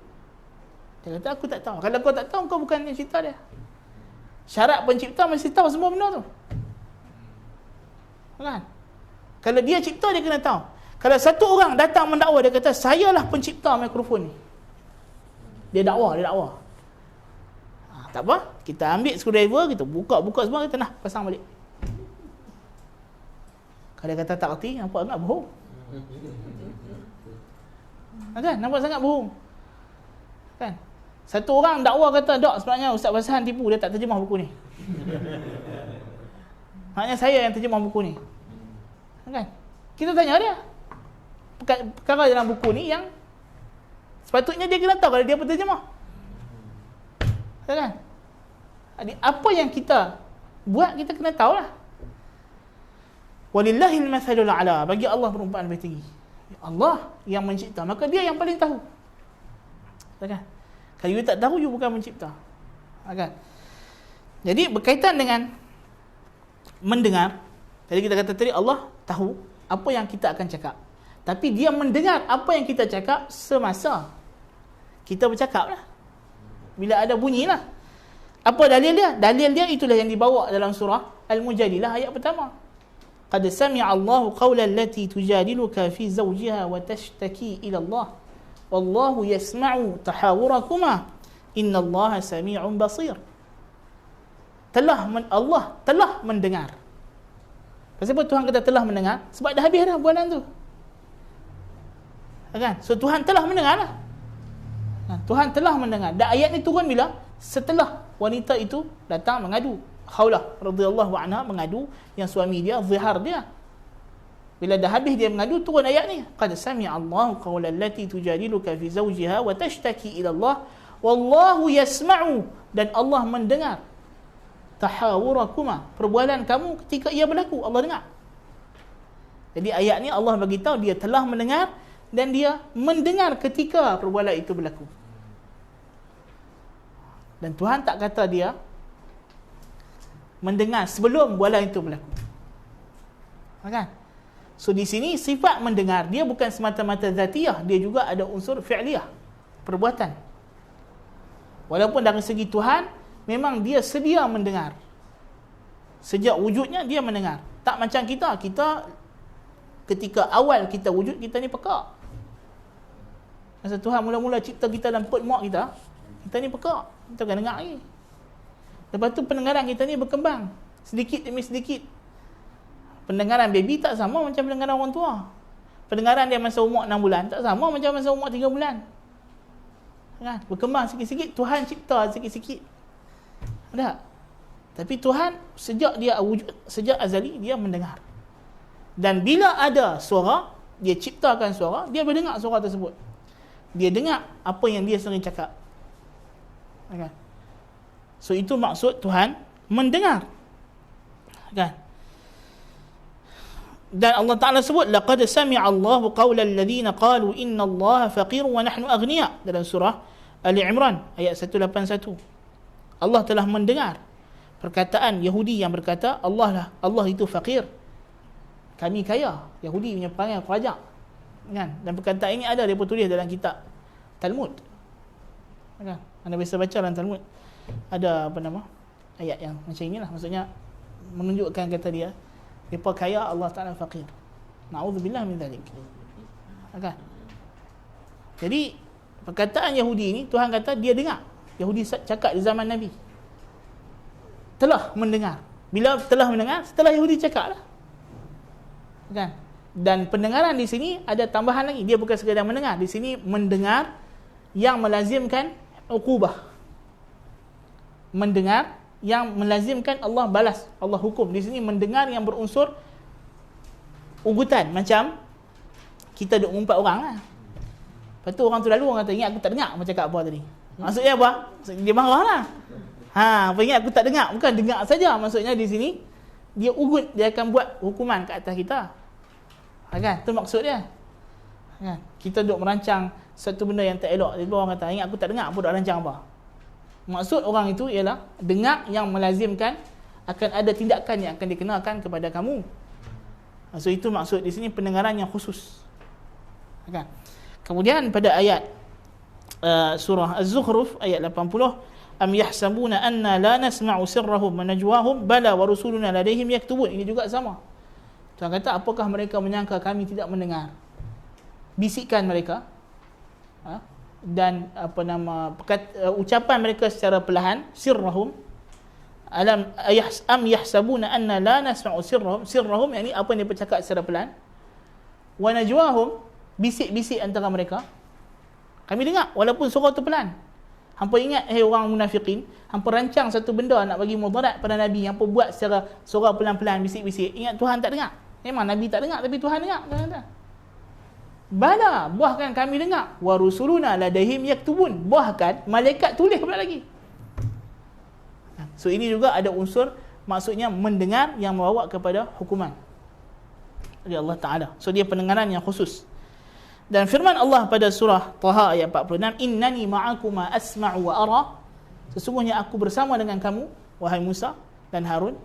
Dia kata aku tak tahu. Kalau kau tak tahu, kau bukan yang cipta dia. Syarat pencipta mesti tahu semua benda tu. Kan? Kalau dia cipta, dia kena tahu. Kalau satu orang datang mendakwa, dia kata sayalah pencipta mikrofon ni, dia dakwa. Tak apa, kita ambil screwdriver, kita buka semua, kita nah pasang balik. Kalau dia kata tak erti, nampak sangat bohong. Kan? Nampak sangat bohong. Kan? Satu orang dakwa kata, "Dok, sebenarnya Ustaz Basahan tipu, dia tak terjemah buku ni." Maknanya saya yang terjemah buku ni. Kan? Kita tanya dia. Perkara dalam buku ni yang sepatutnya dia kena tahu kalau dia penterjemah. Kan? Jadi apa yang kita buat, kita kena tahu lah. Walillahil mathalul a'la, bagi Allah perumpamaan lebih tinggi. Allah yang mencipta, maka dia yang paling tahu. Kan? Kalau you tak tahu, you bukan mencipta. Kan? Jadi berkaitan dengan mendengar, jadi kita kata tadi Allah tahu apa yang kita akan cakap, tapi dia mendengar apa yang kita cakap semasa kita bercakap lah. Bila ada bunyi lah. Apa dalil dia? Dalil dia itulah yang dibawa dalam surah Al-Mujadilah ayat pertama. Qad sami'a Allahu qawla allati tujadiluka fi zawjiha wa tashtaki ila Allah. Wallahu yasma'u tahawurakuma. Innallaha sami'un basir. Allah telah mendengar. Kenapa Tuhan kata telah mendengar? Sebab dah habis dah bualan tu. Kan? So Tuhan telah mendengar lah. Tuhan telah mendengar. Dan ayat ni turun bila? Setelah wanita itu datang mengadu. Khawlah radhiyallahu anha mengadu yang suami dia zihar dia. Bila dah habis dia mengadu, turun ayat ni. Qad sami'a Allahu qawla allati tujadiluka fi zawjiha wa tashtaki ila Allah wallahu yasma'u, dan Allah mendengar tahawurakuma, perbualan kamu ketika ia berlaku, Allah dengar. Jadi ayat ni Allah bagi tahu dia telah mendengar dan dia mendengar ketika perbualan itu berlaku. Dan Tuhan tak kata dia mendengar sebelum bualan itu berlaku. Kan? So di sini sifat mendengar dia bukan semata-mata zatiyah, dia juga ada unsur fi'liyah, perbuatan. Walaupun dari segi Tuhan memang dia sedia mendengar. Sejak wujudnya dia mendengar. Tak macam kita ketika awal kita wujud, kita ni pekak. Masa Tuhan mula-mula cipta kita dalam perut mak kita ni pekak. Kita kan dengar lagi. Lepas tu pendengaran kita ni berkembang sedikit demi sedikit. Pendengaran baby tak sama macam pendengaran orang tua. Pendengaran dia masa umur 6 bulan tak sama macam masa umur 3 bulan. Kan? Berkembang sikit-sikit, Tuhan cipta sikit-sikit. Tak? Tapi Tuhan sejak dia wujud, sejak azali dia mendengar. Dan bila ada suara, dia ciptakan suara, dia mendengar suara tersebut. Dia dengar apa yang dia sering cakap. Kan? So itu maksud Tuhan mendengar. Kan? Dan Allah Ta'ala sebut laqad sami'a Allahu qawla alladhina qalu inna Allaha faqir wa nahnu aghniya, dalam surah Ali Imran ayat 181. Allah telah mendengar perkataan Yahudi yang berkata Allah itu fakir, kami kaya. Yahudi punya perangai kerajak. Kan? Dan perkataan ini ada dia tulis dalam kitab Talmud. Kan? Anda biasa baca dalam Talmud ada ayat yang macam inilah, maksudnya menunjukkan kata dia mereka kaya, Allah Ta'ala fakir. Na'udzubillah min dhalik. Okay. Jadi perkataan Yahudi ini Tuhan kata dia dengar. Yahudi cakap di zaman Nabi telah mendengar. Bila telah mendengar, setelah Yahudi cakap lah. Kan? Dan pendengaran di sini ada tambahan lagi. Dia bukan sekadar mendengar. Di sini mendengar yang melazimkan uqubah. Mendengar yang melazimkan Allah balas, Allah hukum. Di sini mendengar yang berunsur ugutan, macam kita duk mengumpat orang lah. Lepas tu orang tu lalu orang kata, ingat aku tak dengar apa cakap apa tadi. Maksudnya apa? Dia marah lah. Apa ingat aku tak dengar? Bukan dengar saja. Maksudnya di sini dia ugut, dia akan buat hukuman ke atas kita. Kan? Itu maksud dia. Kan? Kita duk merancang satu benda yang tak elok, dia orang kata, ingat aku tak dengar apa duk rancang apa. Maksud orang itu ialah dengar yang melazimkan akan ada tindakan yang akan dikenakan kepada kamu. So itu maksud di sini pendengaran yang khusus. Kan? Kemudian pada ayat surah Az-Zukhruf ayat 80, am yahsabuna anna la nasma'u sirrahum wa najwahum bala wa rusuluna ladaihim yaktubun. Ini juga sama. Tuhan kata, apakah mereka menyangka kami tidak mendengar bisikan mereka? Dan ucapan mereka secara perlahan, sirrahum, am yahsabuna anna la nasma'u sirrahum yakni apa yang dia bercakap secara perlahan, wa najwahum, bisik-bisik antara mereka kami dengar walaupun suara tu pelan. Hampa ingat orang munafikin, hampa rancang satu benda nak bagi mudarat pada Nabi, hampa buat secara suara pelan-pelan, bisik-bisik, ingat Tuhan tak dengar. Memang Nabi tak dengar tapi Tuhan dengar. Bala, bahkan kami dengar, wa rusuluna ladaihim yaktubun, bahkan malaikat tulis pula lagi. So ini juga ada unsur maksudnya mendengar yang membawa kepada hukuman. dari Allah Ta'ala. So dia pendengaran yang khusus. Dan firman Allah pada surah Taha ayat 46, innani ma'akuma asma'u wa ara, sesungguhnya aku bersama dengan kamu wahai Musa dan Harun,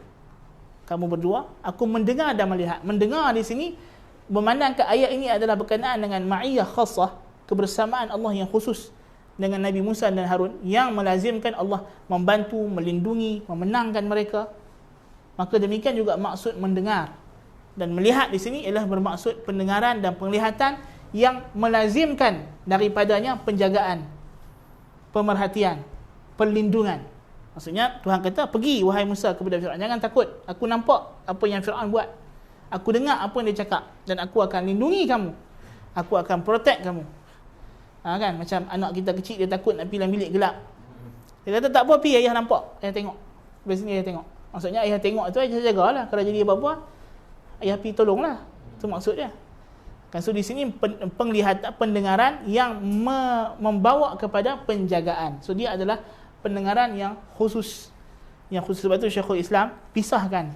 kamu berdua, aku mendengar dan melihat. Mendengar di sini memandangkan ayat ini adalah berkenaan dengan ma'iyah khassah, kebersamaan Allah yang khusus dengan Nabi Musa dan Harun, yang melazimkan Allah membantu, melindungi, memenangkan mereka. Maka demikian juga maksud mendengar dan melihat di sini ialah bermaksud pendengaran dan penglihatan yang melazimkan daripadanya penjagaan, pemerhatian, perlindungan. Maksudnya Tuhan kata, pergi wahai Musa kepada Fir'aun, jangan takut, aku nampak apa yang Fir'aun buat, aku dengar apa yang dia cakap, dan aku akan lindungi kamu, aku akan protect kamu. Kan macam anak kita kecil, dia takut nak pergi dalam bilik gelap, dia kata tak apa, pergi, ayah nampak, ayah tengok, dari sini ayah tengok. Maksudnya ayah tengok tu, ayah jagalah, kalau jadi apa-apa ayah pergi tolonglah, itu maksud dia kan. So di sini penglihatan, pendengaran yang membawa kepada penjagaan. So dia adalah pendengaran yang khusus, sebab itu Syekhul Islam pisahkan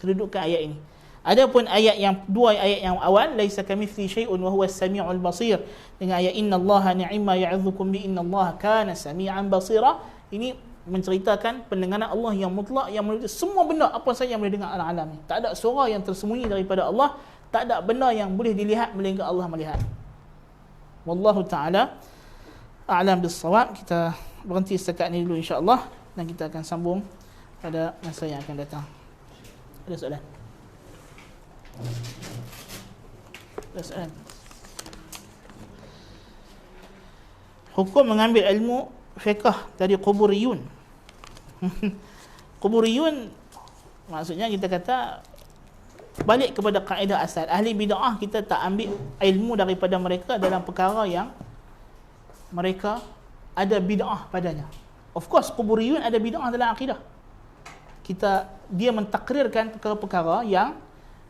kedudukan ayat ini. Adapun ayat yang dua, ayat yang awal, laisa kamitsli syai'un wa huwas samiul basir, dengan ayat innallaha ni'ma ya'idzukum bi innallaha kana samian basira, ini menceritakan pendengaran Allah yang mutlak, yang meliputi semua benda apa saja yang boleh dengar alam ni. Tak ada suara yang tersembunyi daripada Allah, tak ada benda yang boleh dilihat melainkan Allah melihat. Wallahu taala a'lam bis-shawab. Kita berhenti setakat ni dulu insya-Allah, dan kita akan sambung pada masa yang akan datang. Ada soalan? Ada soalan? Hukum mengambil ilmu fiqh dari kuburiyun. Kuburiyun maksudnya kita kata balik kepada kaedah asal. Ahli bid'ah kita tak ambil ilmu daripada mereka dalam perkara yang mereka ada bid'ah padanya. Of course kuburiyun ada bid'ah dalam akidah. Dia mentakrirkan perkara-perkara yang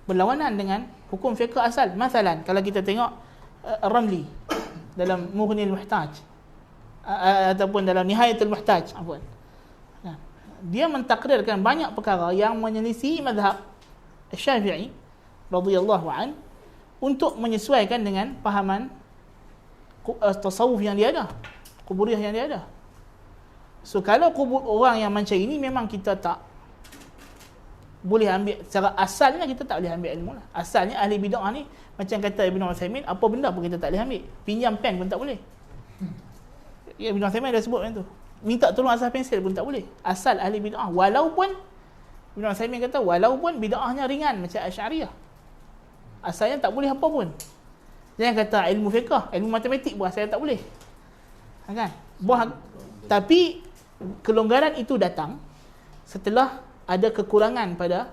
berlawanan dengan hukum fiqh asal. Masalan, kalau kita tengok Ramli dalam Mughnil Muhtaj ataupun dalam Nihayatul Muhtaj, dia mentakrirkan banyak perkara yang menyelisih mazhab Syafi'i radhiyallahu an untuk menyesuaikan dengan fahaman tasawuf yang dia ada, kuburiyah yang dia ada. So kalau orang yang macam ini, memang kita tak boleh ambil secara asalnya, kita tak boleh ambil ilmu lah. Asalnya ahli bid'ah ni, macam kata Ibn Uthaymin, apa benda pun kita tak boleh ambil. Pinjam pen pun tak boleh. Ya, Ibn Uthaymin dah sebut macam tu. Minta tolong asal pensel pun tak boleh. Asal ahli bid'ah, walaupun Ibn Uthaymin kata walaupun bid'ahnya ringan macam Asy'ariyah, asalnya tak boleh apa pun. Jangan kata ilmu fiqh, ilmu matematik pun asalnya tak boleh. Kan? Tapi kelonggaran itu datang setelah ada kekurangan pada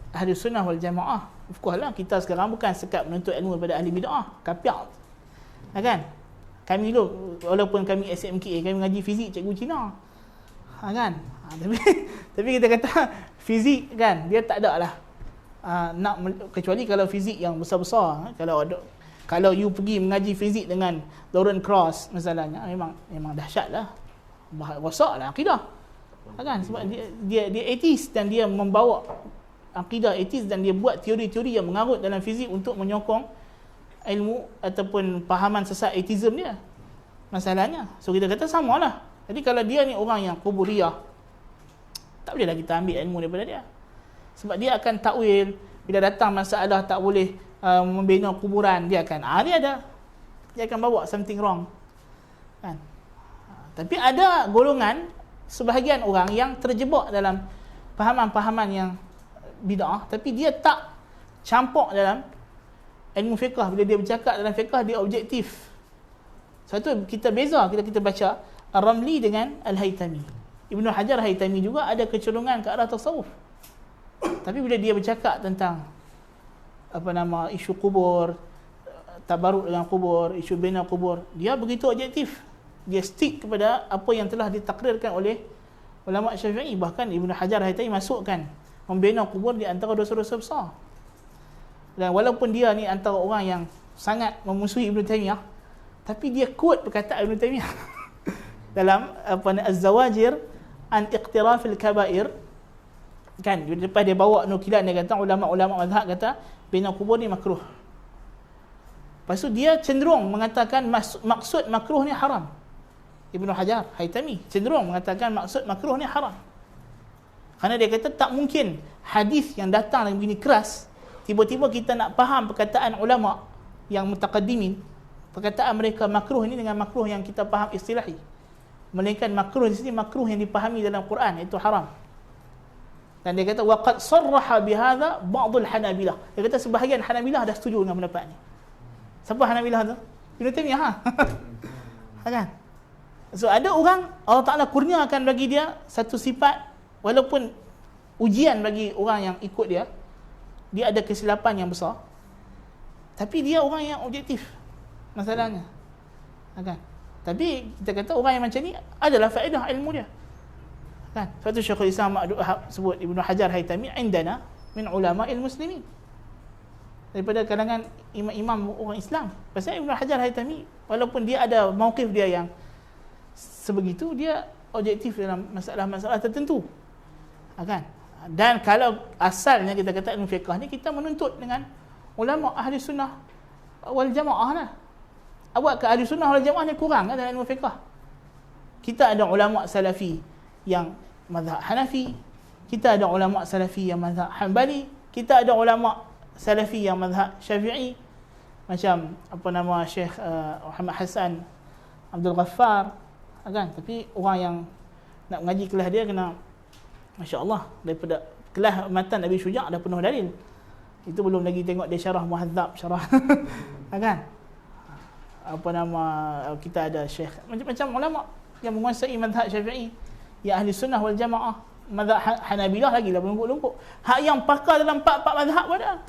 ahli sunnah wal jamaah. Of course lah, kita sekarang bukan sekat menuntut ilmu daripada ahli bid'ah, kapiak. Kan? Kami dulu, walaupun kami SMKA, kami mengaji fizik cikgu Cina. Kan? Tapi kita kata fizik kan, dia tak ada lah. Kecuali kalau fizik yang besar-besar. Kalau you pergi mengaji fizik dengan Lawrence Krauss misalnya, memang dahsyat lah. Rosak lah akidah. Kan? Sebab dia atheist, dan dia membawa akidah atheist, dan dia buat teori-teori yang mengarut dalam fizik untuk menyokong ilmu ataupun fahaman sesat atheism dia. Masalahnya, so kita kata samalah. Jadi kalau dia ni orang yang kuburiyah, tak bolehlah kita ambil ilmu daripada dia. Sebab dia akan takwil, bila datang masalah tak boleh membina kuburan, dia akan dia akan bawa something wrong. Kan? Tapi ada golongan, sebahagian orang yang terjebak dalam fahaman-fahaman yang bid'ah, tapi dia tak campur dalam ilmu fiqh. Bila dia bercakap dalam fiqh, dia objektif. Satu kita beza, kita baca Ar-Ramli dengan Al-Haytami. Ibnu Hajar Haytami juga ada kecenderungan ke arah tasawuf. Tapi bila dia bercakap tentang isu kubur, tabaruk dengan kubur, isu bina kubur, dia begitu objektif. Dia stick kepada apa yang telah ditakrirkan oleh ulama Syafi'i. Bahkan Ibnu Hajar Haytami masukkan membina kubur di antara dosa-dosa besar. Dan walaupun dia ni antara orang yang sangat memusuhi Ibn Taymiyah, tapi dia quote perkataan Ibn Taymiyah dalam Az-Zawajir an Iqtirafil Kabair Kan lepas dia bawa nukilan, dia kata ulama-ulama mazhab kata bina kubur ni makruh. Lepas tu dia cenderung mengatakan maksud makruh ni haram. Ibnu Hajar Haytami cenderung mengatakan maksud makruh ni haram. Kerana dia kata tak mungkin hadis yang datang dengan begini keras, tiba-tiba kita nak faham perkataan ulama yang mutaqaddimin, perkataan mereka makruh ini dengan makruh yang kita faham istilahi. Melainkan makruh di sini makruh yang dipahami dalam Quran, itu haram. Dan dia kata waqad sarraha bihadza ba'dul Hanabilah. Dia kata sebahagian Hanabilah dah setuju dengan pendapat ni. Siapa Hanabilah tu? Ibnu Taimiyah. Kan? So ada orang Allah Taala kurniakan bagi dia satu sifat, walaupun ujian bagi orang yang ikut dia, dia ada kesilapan yang besar, tapi dia orang yang objektif masalahnya. Kan? Tapi kita kata orang yang macam ni adalah faedah ilmu dia. Kan? Sebab tu Syekhul Islam sebut Ibnu Hajar Haytami indana min ulama'il muslimin, daripada kalangan imam-imam orang Islam. Pasal Ibnu Hajar Haytami walaupun dia ada mauqif dia yang sebegitu, dia objektif dalam masalah-masalah tertentu. Kan? Dan kalau asalnya kita kata ilmu fiqh ni, kita menuntut dengan ulama ahli sunnah wal jamaah lah. Awak ke ahli sunnah wal jamaah ni kurang kan dalam ilmu fiqh. Kita ada ulama salafi yang mazhab Hanafi, kita ada ulama salafi yang mazhab Hanbali, kita ada ulama salafi yang mazhab Syafi'i, macam apa nama Syekh Muhammad Hassan Abdul Ghaffar. Kan? Tapi orang yang nak mengaji kelas dia kena, masya-Allah, daripada kelas matan Nabi Syuja' dah penuh dalil. Itu belum lagi tengok dia syarah Muhadzab, syarah kan? Apa nama, kita ada Syekh macam-macam ulama yang menguasai mazhab Syafi'i, ya ahli sunnah wal jamaah. Mazhab Hanabilah lagi lah berlumpuk-lumpuk. Hak yang pakar dalam empat-empat mazhab pun ada.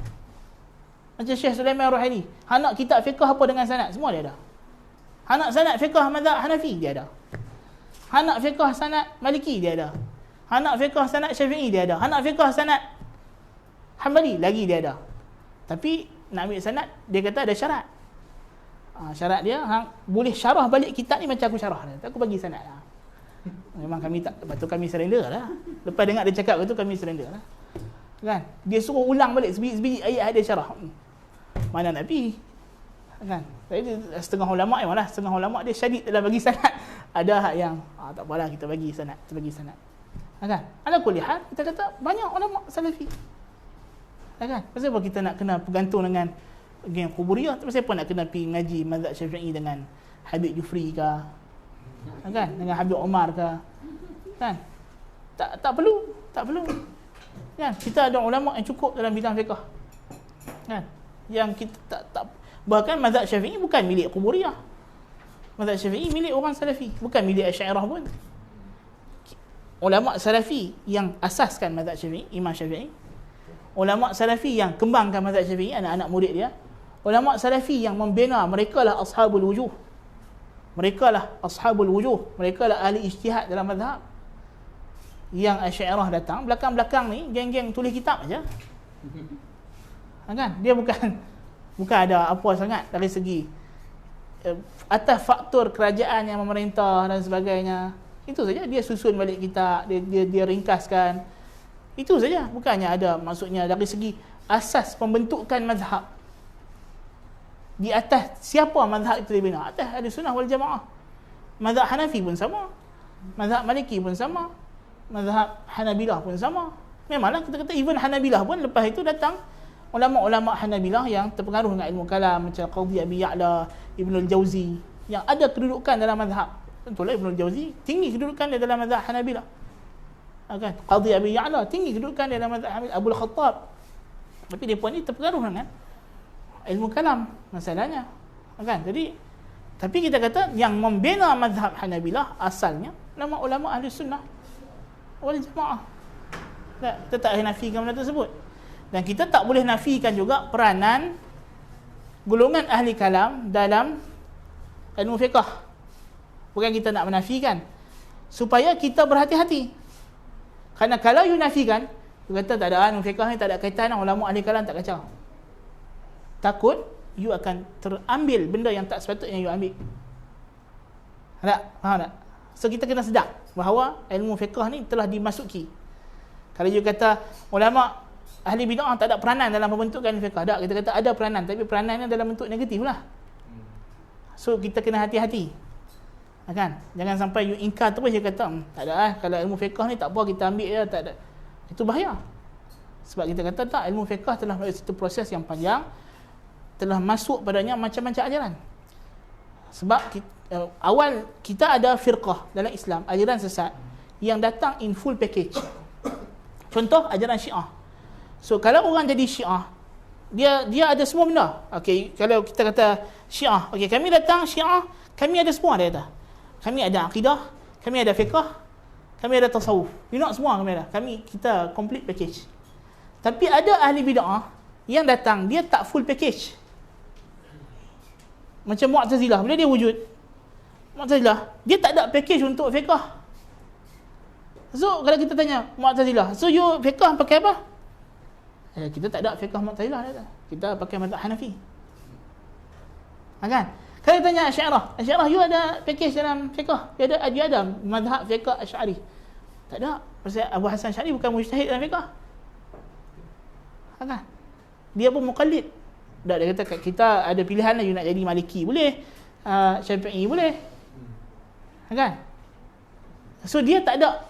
Macam Syekh Sulaiman Ruhaili, hanak kitab fiqh apa dengan sanad, semua dia ada. Hanak sanad fiqh mazhab Hanafi, dia ada. Hanak fiqh sanad Maliki, dia ada. Hanak fiqh sanad Syafi'i, dia ada. Hanak fiqh sanad Hanbali lagi, dia ada. Tapi nak ambil sanad, dia kata ada syarat. Syarat dia boleh syarah balik kitab ni macam aku syarah dia. Aku bagi sanad lah. Memang kami tak, lepas tu kami surrender lah. Lepas dengar dia cakap tu, kami surrender lah. Kan? Dia suruh ulang balik sebiji-sebiji ayat dia syarah. Mana Nabi? Kan? Jadi setengah ulama' malah setengah ulama' dia syadid dalam bagi sanad. Ada hak yang tak apalah, kita bagi sanad, kita bagi sanad. Kan? Ala kulli hal, kita kata banyak ulama' salafi. Kan? Pasal apa kita nak kena bergantung dengan geng kuburiyah? Pasal apa nak kena pergi ngaji mazhab Syafi'i dengan Habib Jufri ke? Kan? Dengan Habib Omar ke? Kan? Tak perlu, tak perlu. Kan? Kita ada ulama' yang cukup dalam bidang fiqh. Kan? Yang kita tak bahkan mazhab Syafi'i bukan milik kuburiyah. Mazhab Syafi'i milik orang salafi, bukan milik Asy'ariyah pun. Ulama' salafi yang asaskan mazhab Syafi'i, Imam Syafi'i. Ulama' salafi yang kembangkan mazhab Syafi'i, anak-anak murid dia. Ulama' salafi yang membina, mereka lah ashabul wujuh. Mereka lah ashabul wujuh, mereka lah ahli ijtihad dalam mazhab. Yang Asy'ariyah datang belakang-belakang ni geng-geng tulis kitab aja. Kan? Dia bukan ada apa sangat dari segi atas faktor kerajaan yang memerintah dan sebagainya. Itu saja, dia susun balik kitab, dia ringkaskan. Itu saja, bukannya ada maksudnya dari segi asas pembentukan mazhab. Di atas siapa mazhab itu dibina? Atas ahli sunnah wal jamaah. Mazhab Hanafi pun sama, mazhab Maliki pun sama, mazhab Hanabilah pun sama. Memanglah kita kata even Hanabilah pun lepas itu datang ulama-ulama Hanabilah yang terpengaruh dengan ilmu kalam macam Qadhi Abi Ya'la, Ibnul Jauzi, yang ada kedudukan dalam mazhab. Tentulah Ibnul Jauzi tinggi kedudukan dia dalam mazhab Hanabilah. Kan? Qadhi Abi Ya'la tinggi kedudukan dia dalam mazhab Hanabilah. Abul Khattab. Tapi dia pun ni terpengaruh dengan ilmu kalam masalahnya. Kan? Jadi tapi kita kata yang membina mazhab Hanabilah asalnya ulama-ulama ahli sunnah wal jamaah. Kita tak boleh nafikan benda tersebut. Dan kita tak boleh nafikan juga peranan golongan ahli kalam dalam ilmu fiqh. Bukan kita nak menafikan, supaya kita berhati-hati. Kerana kalau you nafikan, you kata tak ada ilmu fiqh ni, tak ada kaitan, ulama ahli kalam tak kacau. Takut you akan terambil benda yang tak sepatutnya you ambil. Tak? Faham tak? So kita kena sedar bahawa ilmu fiqh ni telah dimasuki. Kalau you kata ulama ahli bid'ah tak ada peranan dalam pembentukan fiqh, tak, kita kata ada peranan, tapi peranannya dalam bentuk negatif lah. So kita kena hati-hati, kan? Jangan sampai you ingkar terus, you kata tak ada lah, kalau ilmu fiqh ni tak apa, kita ambil je, tak ada. Itu bahaya. Sebab kita kata tak, ilmu fiqh telah melalui satu proses yang panjang, telah masuk padanya macam-macam ajaran. Sebab awal kita ada firqah dalam Islam, ajaran sesat yang datang in full package. Contoh ajaran Syiah. So kalau orang jadi Syiah, dia ada semua benda. Okey, kalau kita kata Syiah, okey, kami datang Syiah, kami ada semua, dia kata. Kami ada akidah, kami ada fiqh, kami ada tasawuf. You nak semua kami ada. Kita complete package. Tapi ada ahli bid'ah yang datang, dia tak full package. Macam Mu'tazilah, bila dia wujud, Mu'tazilah, dia tak ada package untuk fiqh. So kalau kita tanya Mu'tazilah, so you fiqh pakai apa? Kita tak ada fiqh Mu'tazilah, kita pakai mazhab Hanafi. Kan? Kalau tanya Asy'ariyah, you ada package dalam fiqh? Dia ada mazhab fiqh Asy'ari. Tak ada. Pasal Abu Hasan Asy'ari bukan mujtahid dalam fiqh. Kan? Dia pun muqallid. Dia kata kita ada pilihan lah, you nak jadi Maliki boleh, Syafi'i boleh. Kan? So dia tak ada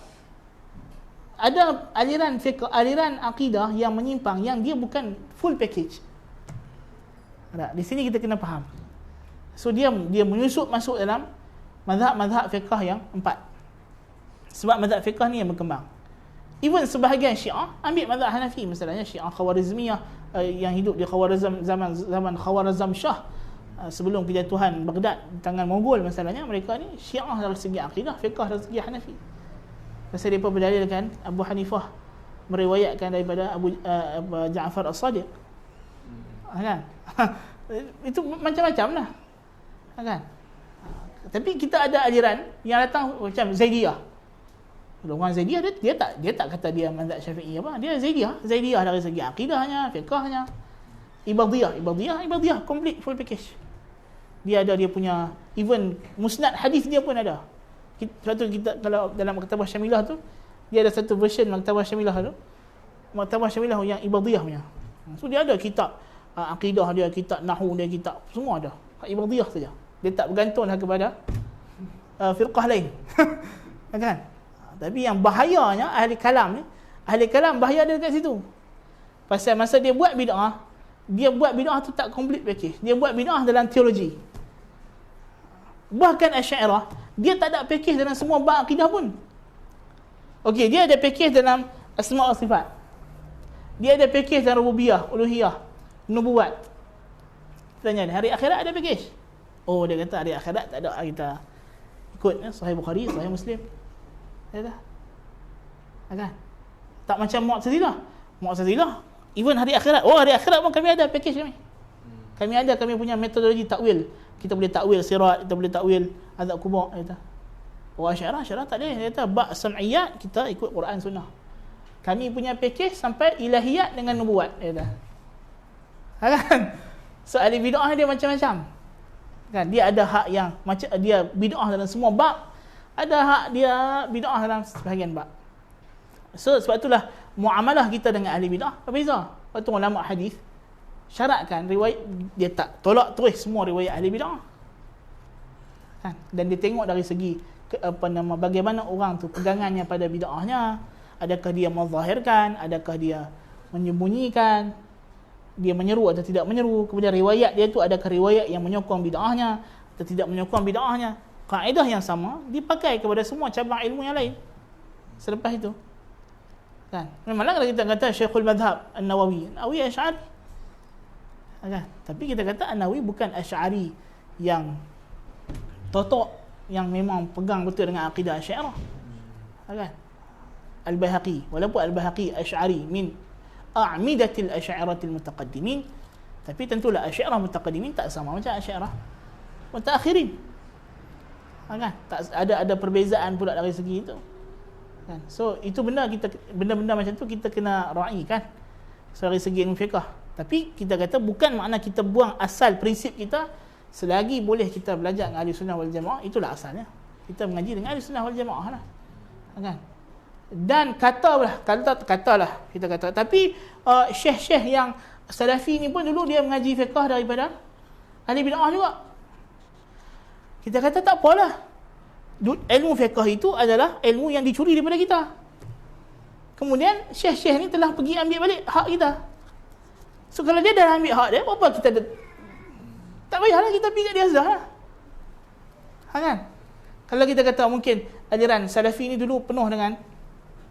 aliran fiqh, aliran akidah yang menyimpang, yang dia bukan full package. Di sini kita kena faham. So dia menyusup masuk dalam mazhab-mazhab fiqh yang 4. Sebab mazhab fiqh ni yang berkembang. Even sebahagian Syiah ambil mazhab Hanafi, misalnya Syiah Khawarizmiyah yang hidup di Khawarizm, zaman Khawarizm Shah, sebelum kejatuhan Baghdad tangan Mongol, misalnya mereka ni Syiah dari segi akidah, fiqh dari segi Hanafi. Pasal mereka berdalilkan Abu Hanifah meriwayatkan daripada Abu Ja'far As-Sadiq. Kan? Itu macam-macam lah. Kan? Tapi kita ada aliran yang datang macam Zaidiyah. Orang Zaidiyah dia tak kata dia mazhab Syafi'i apa. Dia Zaidiyah dari segi akidahnya, fiqhnya. Ibadiyah complete full package. Dia punya even musnad hadis dia pun ada. Sebab tu kita kalau dalam Maktabah Syamilah tu, dia ada satu version Maktabah Syamilah tu. Maktabah Syamilah yang Ibadiyah punya. So dia ada kitab akidah dia, kitab nahwu dia, kitab semua ada. Ibadiyah saja. Dia tak bergantunglah kepada firqah lain. Kan? Tapi yang bahayanya ahli kalam bahaya dia dekat situ. Pasal masa dia buat bid'ah tu tak complete package. Dia buat bid'ah dalam teologi. Bahkan Asy'ariyah, dia tak ada package dalam semua bab akidah pun. Okey, dia ada package dalam asma' wa sifat. Dia ada package dalam rububiyah, uluhiyah, nubuwat. Tanya ni, hari akhirat ada package? Oh, dia kata hari akhirat tak ada, kita ikut Sahih Bukhari, Sahih Muslim. Dia dah. Kan? Tak macam Mu'tazilah, even hari akhirat. Oh, hari akhirat pun kami ada package kami. Kami punya metodologi takwil. Kita boleh takwil sirat, kita boleh takwil azab kubur, kata. Oh, Asy'ariyah tak boleh. Dia kata bab sam'iyat kita ikut Quran Sunnah. Kami punya package sampai ilahiyat dengan nubuat, dia kata. Kan? So ahli bid'ah dia macam-macam. Kan? Dia ada hak yang macam dia bid'ah dalam semua bab, ada hak dia bid'ah dalam sebahagian bab. So sebab itulah muamalah kita dengan ahli bid'ah berbeza. Waktu ulama hadis syaratkan riwayat, dia tak tolak terus semua riwayat ahli bid'ah. Kan? Dan dia tengok dari segi bagaimana orang tu pegangannya pada bid'ahnya. Adakah dia menzahirkan, adakah dia menyembunyikan, dia menyeru atau tidak menyeru. Kemudian riwayat dia tu adakah riwayat yang menyokong bid'ahnya atau tidak menyokong bid'ahnya. Kaedah yang sama dipakai kepada semua cabang ilmu yang lain selepas itu. Kan? Memanglah kalau kita kata Syekhul Madhab An-Nawawi Asy'ari. Kan? Tapi kita kata An-Nawawi bukan Asy'ari yang totok, yang memang pegang betul dengan akidah Asy'ariyah. Kan? Al-Baihaqi, walaupun Al-Baihaqi Asy'ari min a'midatil asy'aratil mutaqaddimin, tapi tentulah Asy'ariyah mutaqaddimin tak sama macam Asy'ariyah mutaakhirin. Kan? Tak ada perbezaan pula dari segi itu. Kan? So itu benda-benda macam tu kita kena raikan dari segi ilmu fiqh. Tapi kita kata bukan makna kita buang asal prinsip kita. Selagi boleh kita belajar dengan ahli sunnah wal jamaah, itulah asalnya. Kita mengaji dengan ahli sunnah wal jamaah lah. Kan? Dan katalah kita kata, tapi syekh-syekh yang salafi ni pun dulu dia mengaji fiqh daripada ahli bid'ah juga. Kita kata tak apalah, ilmu fiqh itu adalah ilmu yang dicuri daripada kita. Kemudian syekh-syekh ni telah pergi ambil balik hak kita. So kalau dia dah ambil hak dia, apa kita tak payahlah kita pergi kat dia Azhar lah. Kan? Kalau kita kata mungkin ajaran salafi ni dulu penuh dengan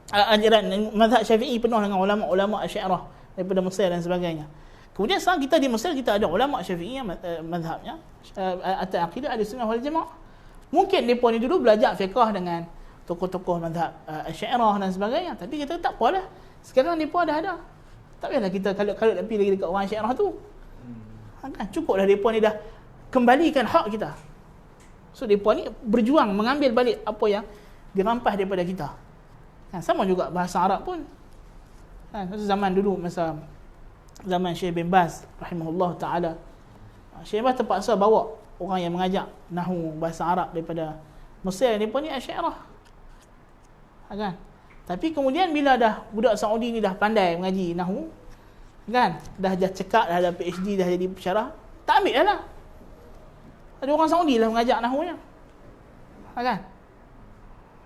ajaran mazhab Syafi'i penuh dengan ulama-ulama Asy'ariyah daripada Mesir dan sebagainya. Kemudian sekarang kita di Mesir kita ada ulama Syafi'i mazhabnya atas akidah Ahlussunnah wal Jamaah. Mungkin depa ni dulu belajar fiqh dengan tokoh-tokoh mazhab Asy'ariyah dan sebagainya, tapi kita tak apalah. Sekarang depa dah ada. Tak payahlah kita kalau nak pergi lagi dekat orang Asy'ariyah tu. Kan cukuplah depa ni dah kembalikan hak kita. So depa ni berjuang mengambil balik apa yang dirampas daripada kita. Kan, sama juga bahasa Arab pun. Kan, zaman dulu masa zaman Syekh bin Baz rahimahullah taala, Syekh bin Baz terpaksa bawa orang yang mengajar nahwu bahasa Arab daripada Mesir, depa ni Asy'ariyah. Kan? Tapi kemudian bila dah budak Saudi ni dah pandai mengaji nahwu, kan, dah cekak, dah ada PhD, dah jadi pensyarah, tak ambil lah. Ada orang Saudi lah mengajar nahwunya. Kan?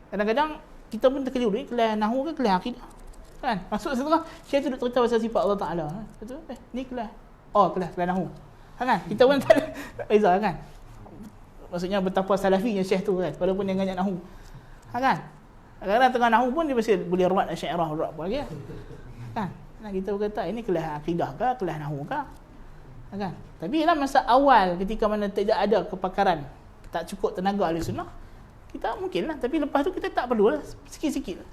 Kadang-kadang kita pun terkeliru ni, kelas nahwu ke kelas akidah. Kan? Masuk setelah Syekh tu duk cerita pasal sifat Allah Taala. Betul? Ni kelas. Oh, kelas nahwu. Kan? Kita pun tak beza kan. Maksudnya betapa salafinya Syekh tu kan, walaupun dia mengajar nahwu. Kan? Kadang-kadang tengah nahwu pun dia mesti boleh ruat Asy'ariyah, ruat apa lagi. Kan? Nah, kita berkata ini kelas akidah ke, kelas nahwu ke? Kan? Tapi dalam masa awal ketika mana tidak ada kepakaran, tak cukup tenaga ahli sunnah, kita mungkinlah, tapi lepas tu kita tak perlulah, sikit-sikit.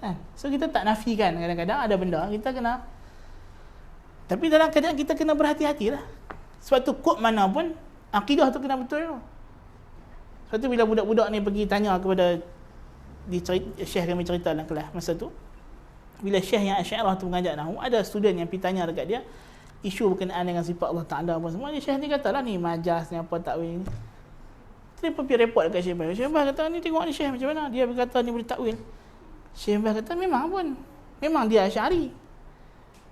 Kan? So kita tak nafikan kadang-kadang ada benda kita kena, tapi dalam keadaan kita kena berhati-hatilah. Sebab tu kod mana pun akidah tu kena betul. Sebab tu bila budak-budak ni pergi tanya kepada Syekh kami cerita dalam kelas masa tu, bila Syekh yang Asy'ariyah tu mengajar nahwu, ada student yang pergi tanya dekat dia isu berkenaan dengan sifat Allah Ta'ala apa semua. Dia Syekh ni katalah ni majas ni apa takwil ni. Dia pergi report dekat Syekh Bas. Syekh Bas kata ni tengok ni Syekh macam mana. Dia berkata ni boleh takwil. Syekh Bas kata memang pun. Memang dia Asy'ari.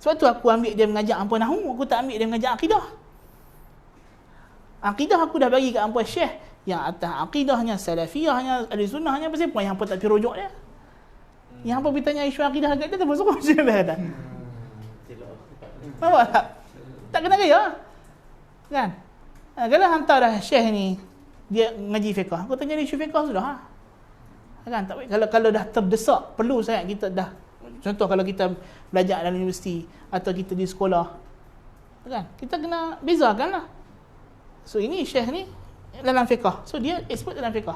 Sebab tu aku ambil dia mengajar hampa nahwu, aku tak ambil dia mengajar akidah. Akidah aku dah bagi kat hampa Syekh yang atas akidahnya, salafiyahnya, ahli sunnahnya, pasal apa yang hampa tak pergi rujuk dia. Yang hampa pergi tanya isu akidah dekat dia, tak masuk Syekh Bas kata. Nampak tak? Tak kena gaya. Kan? Kalau hantar dah Syekh ni dia ngaji fiqh, aku tanya dia isu fiqh sudah. Kan? Tak, kalau dah terdesak, perlu sangat kita dah. Contoh kalau kita belajar dalam universiti atau kita di sekolah, kan? Kita kena bezakanlah. So ini Syekh ni dalam fiqh. So dia expert dalam fiqh.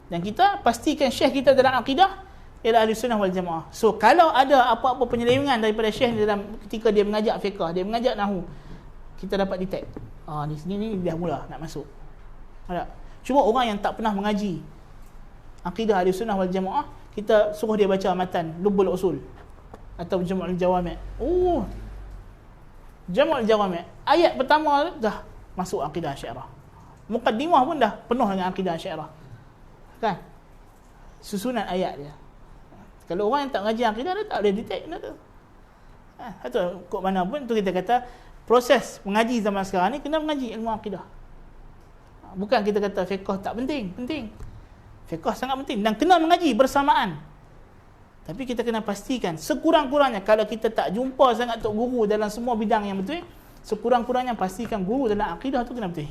Dan kita pastikan Syekh kita dalam akidah ialah Ahlussunnah wal Jamaah. So kalau ada apa-apa penyelewengan daripada Syekh dalam ketika dia mengajar fiqh, dia mengajar nahwu, kita dapat detect. Di sini ni dah mula nak masuk. Ada. Cuma orang yang tak pernah mengaji akidah Ahlussunnah wal Jamaah, kita suruh dia baca matan Lubbul Usul atau Jam'ul Jawami'. Jam'ul Jawami'. Ayat pertama dah masuk akidah Asy'ariyah. Muqaddimah pun dah penuh dengan akidah Asy'ariyah. Kan? Susunan ayat dia. Kalau orang yang tak mengaji akidah, dia tak boleh detect benda tu. Atau kok mana pun tu kita kata proses mengaji zaman sekarang ni kena mengaji ilmu akidah. Bukan kita kata fiqh tak penting, penting. Fiqh sangat penting dan kena mengaji bersamaan. Tapi kita kena pastikan sekurang-kurangnya kalau kita tak jumpa sangat tok guru dalam semua bidang yang betul, sekurang-kurangnya pastikan guru dalam akidah tu kena betul.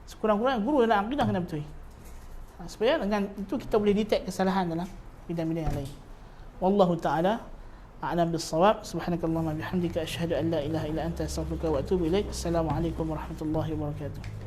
Sekurang-kurangnya guru dalam akidah kena betul. Supaya dengan itu kita boleh detect kesalahan dalam bidang-bidang yang lain. Wallahu ta'ala a'lam bis-shawab. Subhanakallahumma bihamdika asyhadu an la ilaha illa anta astaghfiruka wa atubu ilaik. Assalamualaikum warahmatullahi wabarakatuh.